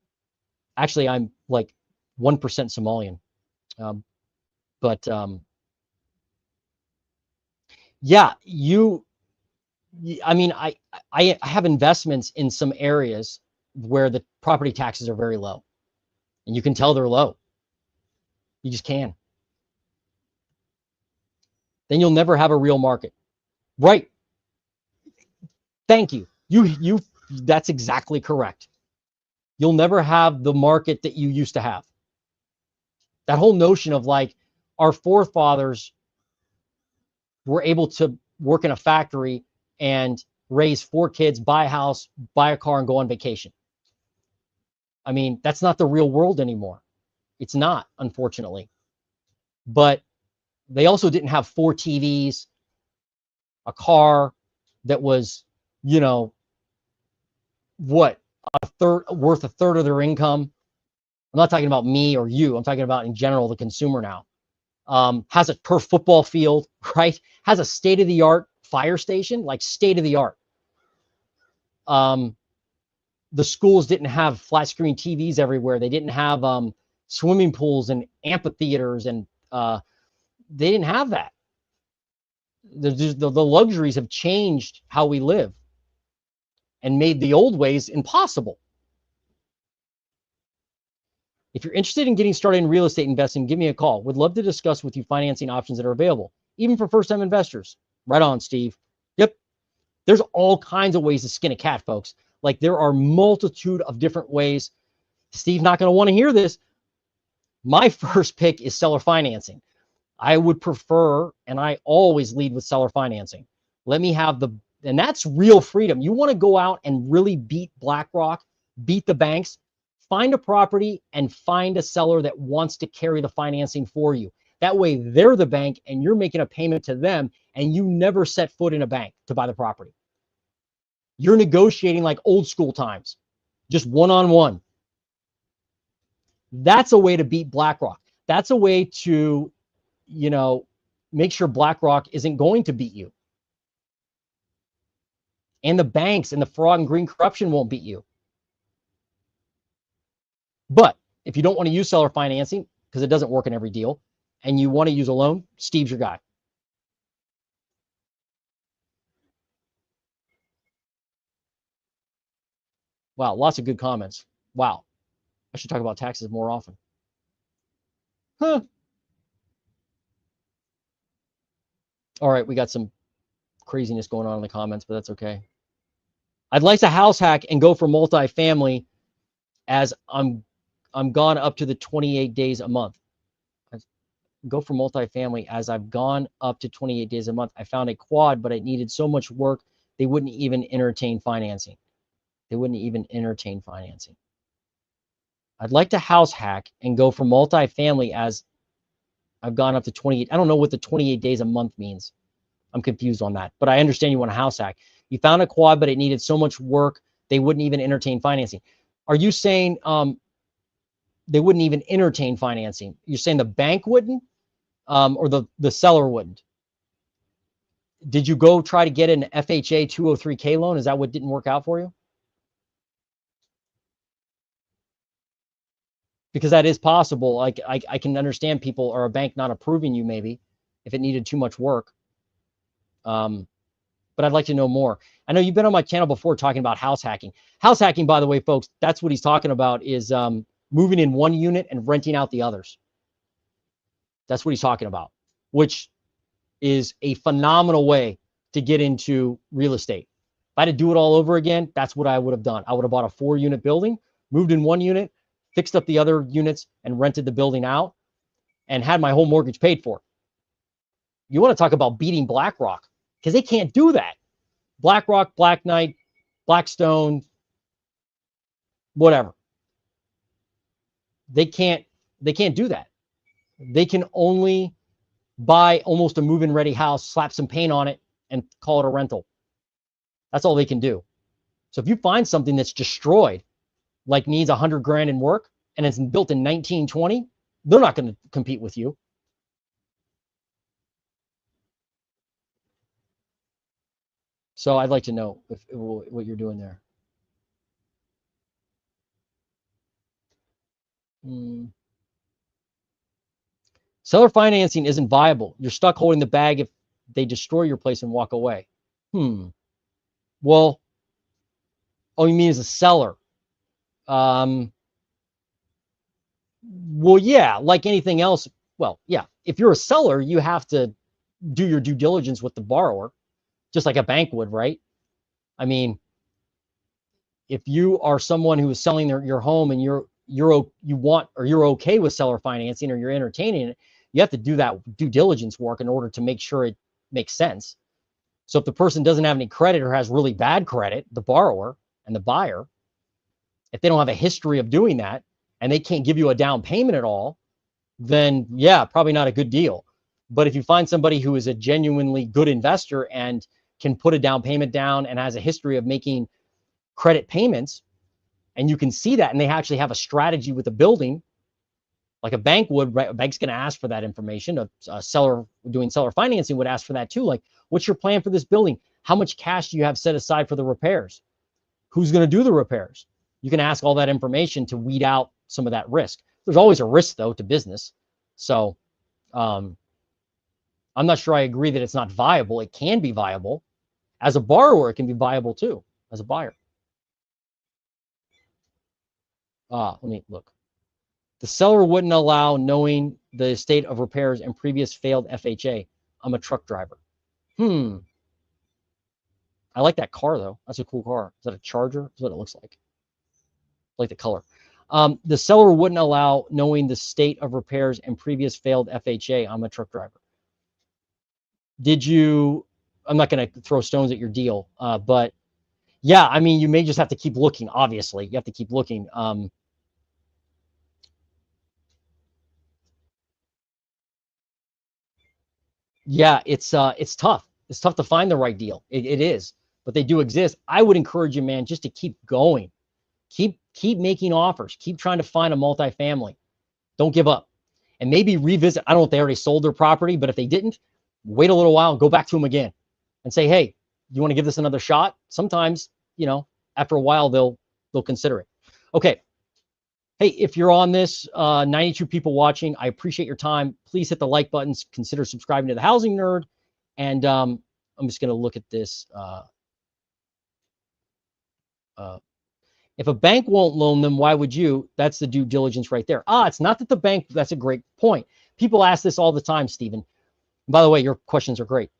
actually, I'm like 1% Somalian. But yeah, I mean, I have investments in some areas where the property taxes are very low, and you can tell they're low. You just can. Then you'll never have a real market. Right. Thank you. That's exactly correct. You'll never have the market that you used to have. That whole notion of like our forefathers were able to work in a factory and raise 4 kids, buy a house, buy a car, and go on vacation. I mean, that's not the real world anymore. It's not, unfortunately. But they also didn't have 4 TVs, a car that was, you know, what, worth a third of their income. I'm not talking about me or you. I'm talking about in general the consumer now. Has a turf football field, right? Has a state-of-the-art fire station, like state-of-the-art. The schools didn't have flat screen TVs everywhere. They didn't have swimming pools and amphitheaters, and they didn't have that. The luxuries have changed how we live and made the old ways impossible. If you're interested in getting started in real estate investing, give me a call. Would love to discuss with you financing options that are available, even for first-time investors. Right on, Steve. Yep. There's all kinds of ways to skin a cat, folks. Like there are multitude of different ways. Steve's not going to want to hear this. My first pick is seller financing. I would prefer, and I always lead with seller financing. Let me have and that's real freedom. You want to go out and really beat BlackRock, beat the banks, find a property and find a seller that wants to carry the financing for you. That way they're the bank and you're making a payment to them and you never set foot in a bank to buy the property. You're negotiating like old school times, just one-on-one. That's a way to beat BlackRock. That's a way to, you know, make sure BlackRock isn't going to beat you. And the banks and the fraud and green corruption won't beat you. But if you don't want to use seller financing, because it doesn't work in every deal, and you want to use a loan, Steve's your guy. Wow, lots of good comments. Wow. I should talk about taxes more often. Huh. All right, we got some craziness going on in the comments, but that's okay. I'd like to house hack and go for multifamily as I'm gone up to the 28 days a month. Go for multifamily as I've gone up to 28 days a month. I found a quad, but it needed so much work, they wouldn't even entertain financing. They wouldn't even entertain financing. I'd like to house hack and go for multifamily as I've gone up to 28. I don't know what the 28 days a month means. I'm confused on that, but I understand you want a house hack. You found a quad, but it needed so much work, they wouldn't even entertain financing. Are you saying they wouldn't even entertain financing? You're saying the bank wouldn't, or the seller wouldn't? Did you go try to get an FHA 203K loan? Is that what didn't work out for you? Because that is possible. Like I can understand people or a bank not approving you maybe if it needed too much work. But I'd like to know more. I know you've been on my channel before talking about house hacking. House hacking, by the way, folks, that's what he's talking about is moving in one unit and renting out the others. That's what he's talking about, which is a phenomenal way to get into real estate. If I had to do it all over again, that's what I would have done. I would have bought a 4-unit building, moved in one unit, fixed up the other units, and rented the building out, and had my whole mortgage paid for. You want to talk about beating BlackRock, because they can't do that. BlackRock, Black Knight, Blackstone, whatever. They can't do that. They can only buy almost a move-in ready house, slap some paint on it, and call it a rental. That's all they can do. So if you find something that's destroyed, like needs 100 grand in work and it's built in 1920, they're not going to compete with you. So I'd like to know what you're doing there. Seller financing isn't viable. You're stuck holding the bag if they destroy your place and walk away. Well, oh, you mean as a seller? Well, yeah, like anything else. Well, yeah, if you're a seller, you have to do your due diligence with the borrower, just like a bank would, right? I mean, if you are someone who is selling your home and you're okay with seller financing or you're entertaining it, you have to do that due diligence work in order to make sure it makes sense. So if the person doesn't have any credit or has really bad credit, the borrower and the buyer, if they don't have a history of doing that and they can't give you a down payment at all, then yeah, probably not a good deal. But if you find somebody who is a genuinely good investor and can put a down payment down and has a history of making credit payments, and you can see that, and they actually have a strategy with the building, like a bank would, right? A bank's going to ask for that information. A seller doing seller financing would ask for that too. Like, what's your plan for this building? How much cash do you have set aside for the repairs? Who's going to do the repairs? You can ask all that information to weed out some of that risk. There's always a risk though to business. So I'm not sure I agree that it's not viable. It can be viable. As a borrower, it can be viable too, as a buyer. Let me look. The seller wouldn't allow knowing the state of repairs and previous failed FHA. I'm a truck driver. I like that car though. That's a cool car. Is that a Charger? That's what it looks like. I like the color. The seller wouldn't allow knowing the state of repairs and previous failed FHA. I'm a truck driver. Did you? I'm not going to throw stones at your deal, but yeah, I mean, you may just have to keep looking. Obviously, you have to keep looking. Yeah, it's tough. It's tough to find the right deal. It is, but they do exist. I would encourage you, man, just to keep going. Keep making offers. Keep trying to find a multifamily. Don't give up. And maybe revisit. I don't know if they already sold their property, but if they didn't, wait a little while and go back to them again and say, hey, you want to give this another shot? Sometimes, after a while, they'll consider it. Okay. Hey, if you're on this, 92 people watching, I appreciate your time. Please hit the like buttons. Consider subscribing to the Housing Nerd. And I'm just going to look at this. If a bank won't loan them, why would you? That's the due diligence right there. It's not that the bank, that's a great point. People ask this all the time, Stephen. By the way, your questions are great.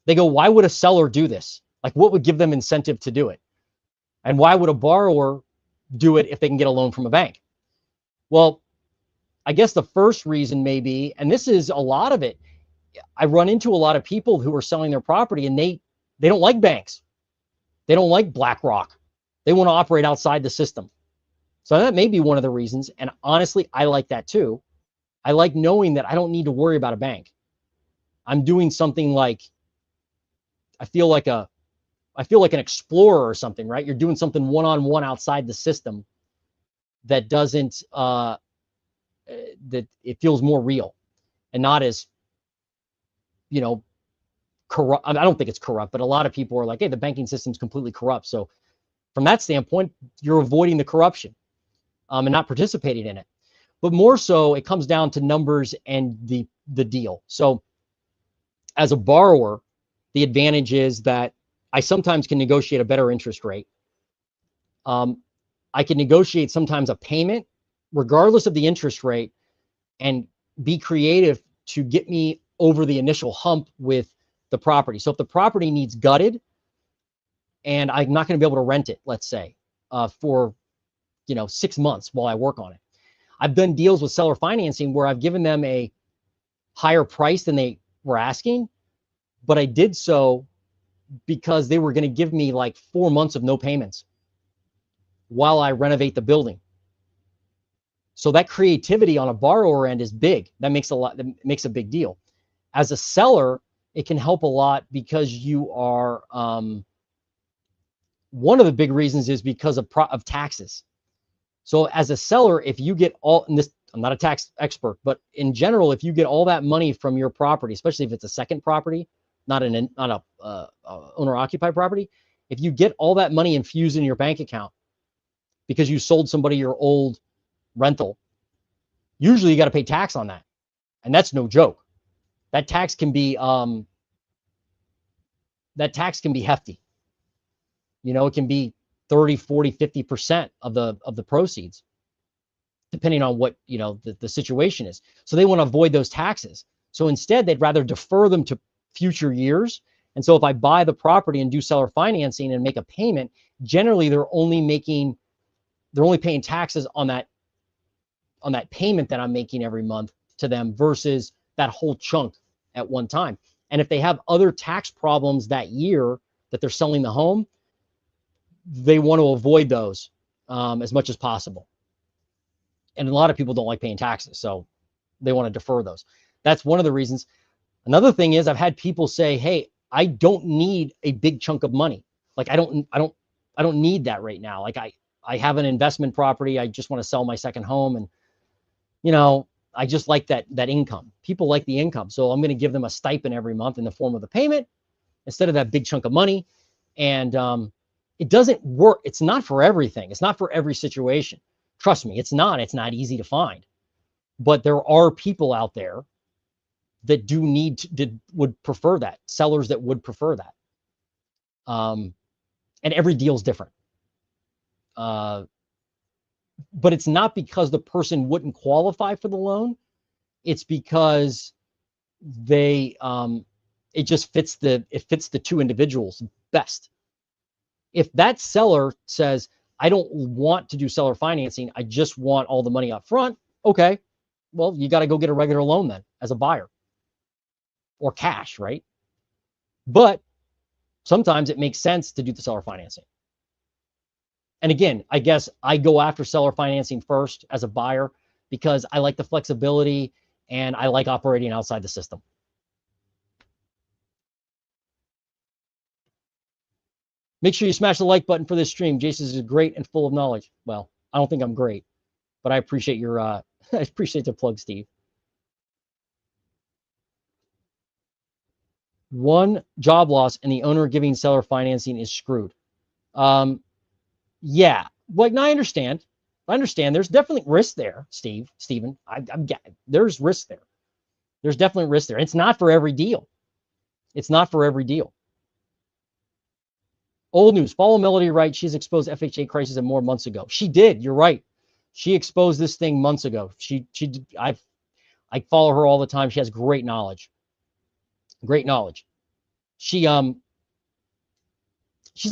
They go, why would a seller do this? Like, what would give them incentive to do it? And why would a borrower do it if they can get a loan from a bank? Well, I guess the first reason may be, and this is a lot of it, I run into a lot of people who are selling their property and they don't like banks. They don't like BlackRock. They want to operate outside the system. So that may be one of the reasons. And honestly, I like that too. I like knowing that I don't need to worry about a bank. I'm doing something like, I feel like an explorer or something, right? You're doing something one-on-one outside the system that doesn't, that it feels more real and not as, corrupt. I don't think it's corrupt, but a lot of people are like, hey, the banking system's completely corrupt. So from that standpoint, you're avoiding the corruption and not participating in it. But more so, it comes down to numbers and the deal. So as a borrower, the advantage is that I sometimes can negotiate a better interest rate. I can negotiate sometimes a payment, regardless of the interest rate, and be creative to get me over the initial hump with the property. So if the property needs gutted and I'm not going to be able to rent it, let's say, for 6 months while I work on it. I've done deals with seller financing where I've given them a higher price than they were asking, but I did so because they were going to give me like 4 months of no payments while I renovate the building. So that creativity on a borrower end is big. That makes a big deal. As a seller, it can help a lot because you are, one of the big reasons is because of taxes. So as a seller, if you get all, and this, I'm not a tax expert, but in general, if you get all that money from your property, especially if it's a second property, not a owner occupied property, if you get all that money infused in your bank account because you sold somebody your old rental, usually you got to pay tax on that, and that's no joke. That tax can be hefty. You know, it can be 30, 40, 50% of the proceeds, depending on what, you know, the situation is. So they want to avoid those taxes. So instead, they'd rather defer them to future years. And so if I buy the property and do seller financing and make a payment, generally they're only paying taxes on that payment that I'm making every month to them versus that whole chunk at one time. And if they have other tax problems that year that they're selling the home, they want to avoid those as much as possible. And a lot of people don't like paying taxes, so they want to defer those. That's one of the reasons. Another thing is I've had people say, "Hey, I don't need a big chunk of money. Like I don't need that right now. Like I have an investment property. I just want to sell my second home, and you know, I just like that income. People like the income, so I'm going to give them a stipend every month in the form of a payment instead of that big chunk of money." And it doesn't work. It's not for everything. It's not for every situation. Trust me, it's not easy to find, but there are people out there that would prefer that, sellers that would prefer that. And every deal's different. But it's not because the person wouldn't qualify for the loan. It's because it just fits the two individuals best. If that seller says, I don't want to do seller financing, I just want all the money up front, okay, well, you got to go get a regular loan then as a buyer or cash, right? But sometimes it makes sense to do the seller financing. And again, I guess I go after seller financing first as a buyer because I like the flexibility and I like operating outside the system. Make sure you smash the like button for this stream. Jason is great and full of knowledge. Well, I don't think I'm great, but I appreciate your I appreciate the plug, Steve. One job loss and the owner giving seller financing is screwed. Yeah, like, no, I understand. There's definitely risk there, Steven. There's risk there. There's definitely risk there. It's not for every deal. Old news. Follow Melody right. She's exposed FHA crisis and more months ago. She did. You're right. She exposed this thing months ago. I follow her all the time. She has great knowledge. She's a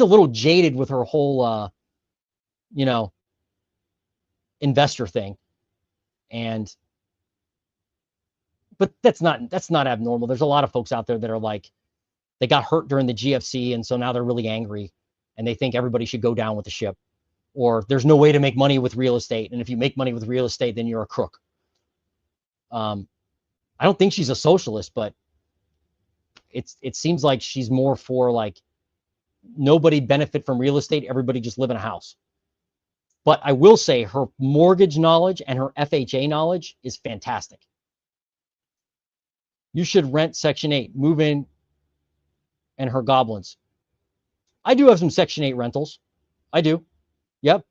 little jaded with her whole investor thing. But that's not abnormal. There's a lot of folks out there that are like, they got hurt during the GFC, and so now they're really angry, and they think everybody should go down with the ship, or there's no way to make money with real estate, and if you make money with real estate, then you're a crook. I don't think she's a socialist, but it seems like she's more for like nobody benefit from real estate, everybody just live in a house. But I will say her mortgage knowledge and her FHA knowledge is fantastic. You should rent Section 8, move in, and her goblins. I do have some Section 8 rentals. I do. Yep.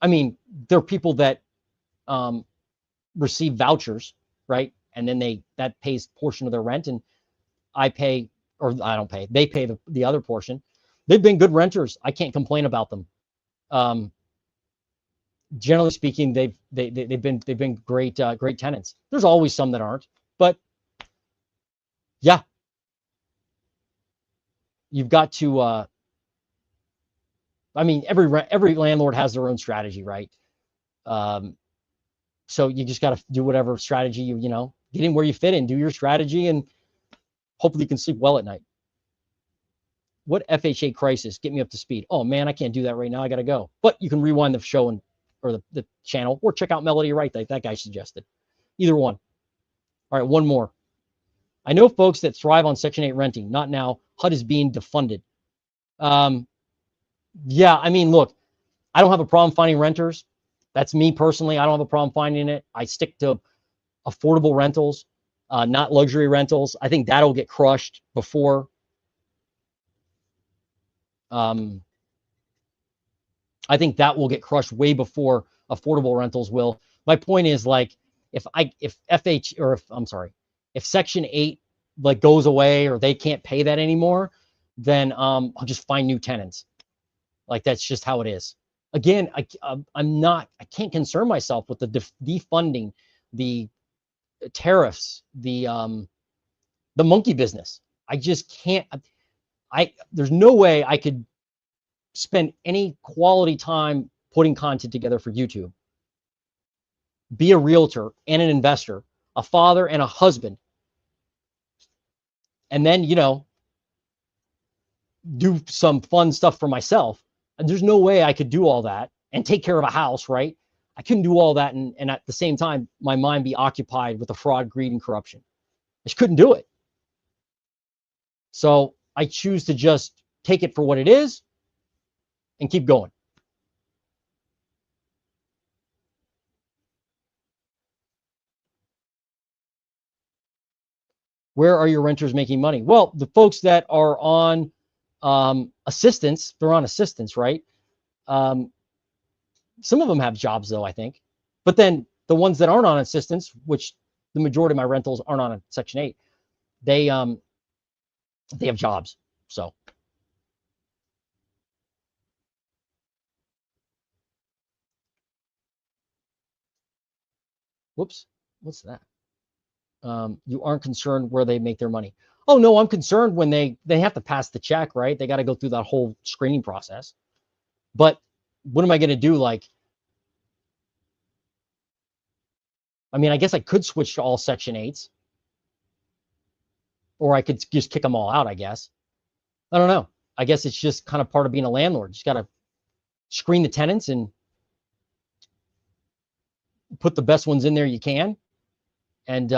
I mean, there are people that receive vouchers, right? And then that pays a portion of their rent, and I pay, or I don't pay. They pay the other portion. They've been good renters. I can't complain about them. Generally speaking, they've been great tenants. There's always some that aren't, but yeah, you've got to. I mean, every landlord has their own strategy, right? So you just got to do whatever strategy you get in where you fit in, do your strategy, and hopefully you can sleep well at night. What FHA crisis? Get me up to speed. Oh man, I can't do that right now. I got to go. But you can rewind the show or the channel, or check out Melody Wright that guy suggested. Either one. All right, one more. I know folks that thrive on Section 8 renting. Not now. HUD is being defunded. Yeah, I mean, look, I don't have a problem finding renters. That's me personally. I don't have a problem finding it. I stick to affordable rentals, not luxury rentals. I think that'll get crushed before. I think that will get crushed way before affordable rentals will. My point is, like, if FH, or if, I'm sorry, if Section 8 like goes away or they can't pay that anymore, then I'll just find new tenants. Like, that's just how it is. Again, I can't concern myself with the defunding, the tariffs, the monkey business. I just can't. There's no way I could spend any quality time putting content together for YouTube, be a realtor and an investor, a father and a husband, and then, you know, do some fun stuff for myself. And there's no way I could do all that and take care of a house, right? I couldn't do all that and at the same time my mind be occupied with the fraud, greed, and corruption. I just couldn't do it. So I choose to just take it for what it is and keep going. Where are your renters making money? Well, the folks that are on assistance, they're on assistance, right? Some of them have jobs though, I think. But then the ones that aren't on assistance, which the majority of my rentals aren't on a Section 8, they have jobs. So whoops, what's that? You aren't concerned where they make their money. Oh no, I'm concerned when they have to pass the check, right? They got to go through that whole screening process. But what am I going to do? Like, I mean, I guess I could switch to all Section 8s, or I could just kick them all out, I guess. I don't know. I guess it's just kind of part of being a landlord. You just got to screen the tenants and put the best ones in there you can, and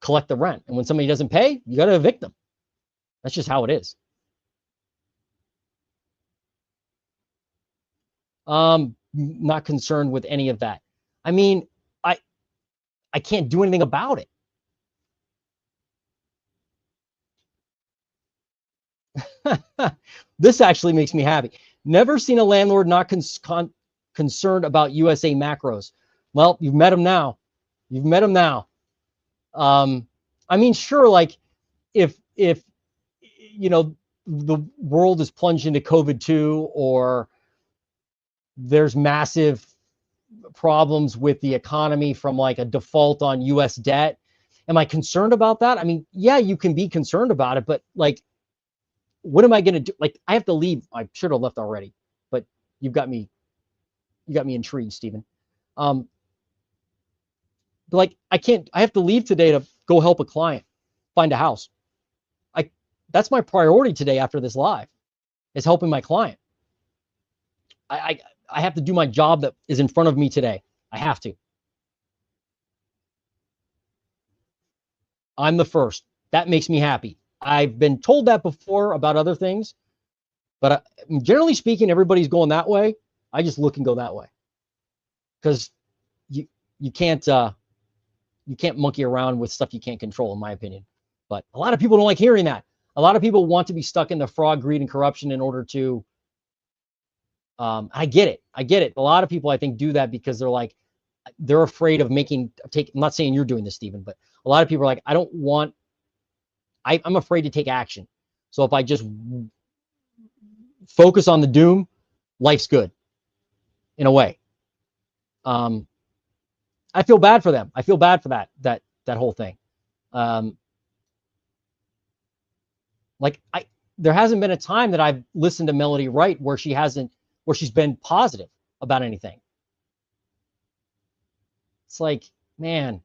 collect the rent. And when somebody doesn't pay, you got to evict them. That's just how it is. Not concerned with any of that. I mean, I can't do anything about it. This actually makes me happy. Never seen a landlord not concerned about USA macros. Well, you've met them now. You've met them now. I mean, sure, like if you know the world is plunged into COVID-2, or there's massive problems with the economy from like a default on US debt, am I concerned about that? I mean, yeah, you can be concerned about it, but like, what am I going to do? Like, I have to leave. I should have left already, but you got me intrigued, Stephen. Like, I have to leave today to go help a client find a house. That's my priority today after this live, is helping my client. I have to do my job that is in front of me today. I have to. I'm the first. That makes me happy. I've been told that before about other things, but generally speaking, everybody's going that way. I just look and go that way, because you can't monkey around with stuff you can't control, in my opinion. But a lot of people don't like hearing that. A lot of people want to be stuck in the fraud, greed, and corruption in order to. I get it. I get it. A lot of people, I think, do that because they're afraid of I'm not saying you're doing this, Stephen, but a lot of people are like, I'm afraid to take action. So if I just focus on the doom, life's good, in a way. I feel bad for them. I feel bad for that whole thing. There hasn't been a time that I've listened to Melody Wright where she's been positive about anything. It's like, man,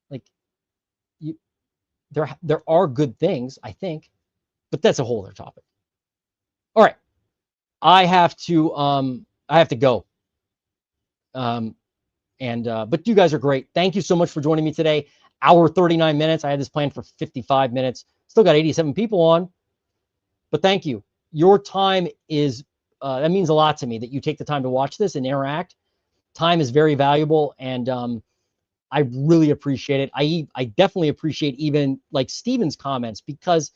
like there are good things, I think, but that's a whole other topic. All right. I have to go. But you guys are great. Thank you so much for joining me today. Hour 39 minutes. I had this planned for 55 minutes. Still got 87 people on, but thank you. Your time is, that means a lot to me, that you take the time to watch this and interact. time is very valuable, and I really appreciate it. I definitely appreciate even like Steven's comments, because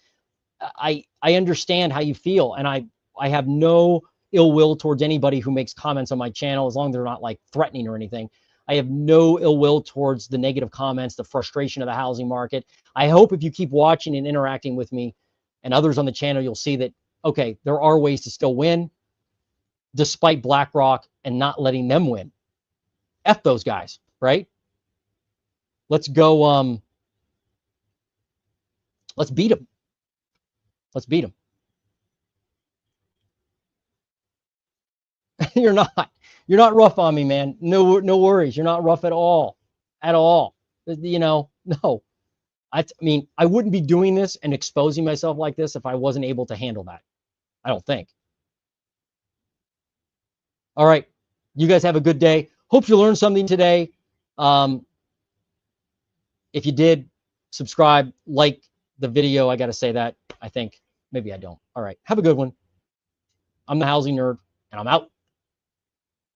I understand how you feel, and I have no ill will towards anybody who makes comments on my channel, as long as they're not like threatening or anything. I have no ill will towards the negative comments, the frustration of the housing market. I hope if you keep watching and interacting with me and others on the channel, you'll see that, okay, there are ways to still win despite BlackRock and not letting them win. F those guys, right? Let's go. Let's beat them. Let's beat them. You're not. You're not rough on me, man. No, no worries. You're not rough at all. At all. You know, no. I mean, I wouldn't be doing this and exposing myself like this if I wasn't able to handle that. I don't think. All right. You guys have a good day. Hope you learned something today. If you did, subscribe, like the video. I got to say that. I think maybe I don't. All right. Have a good one. I'm the housing nerd, and I'm out.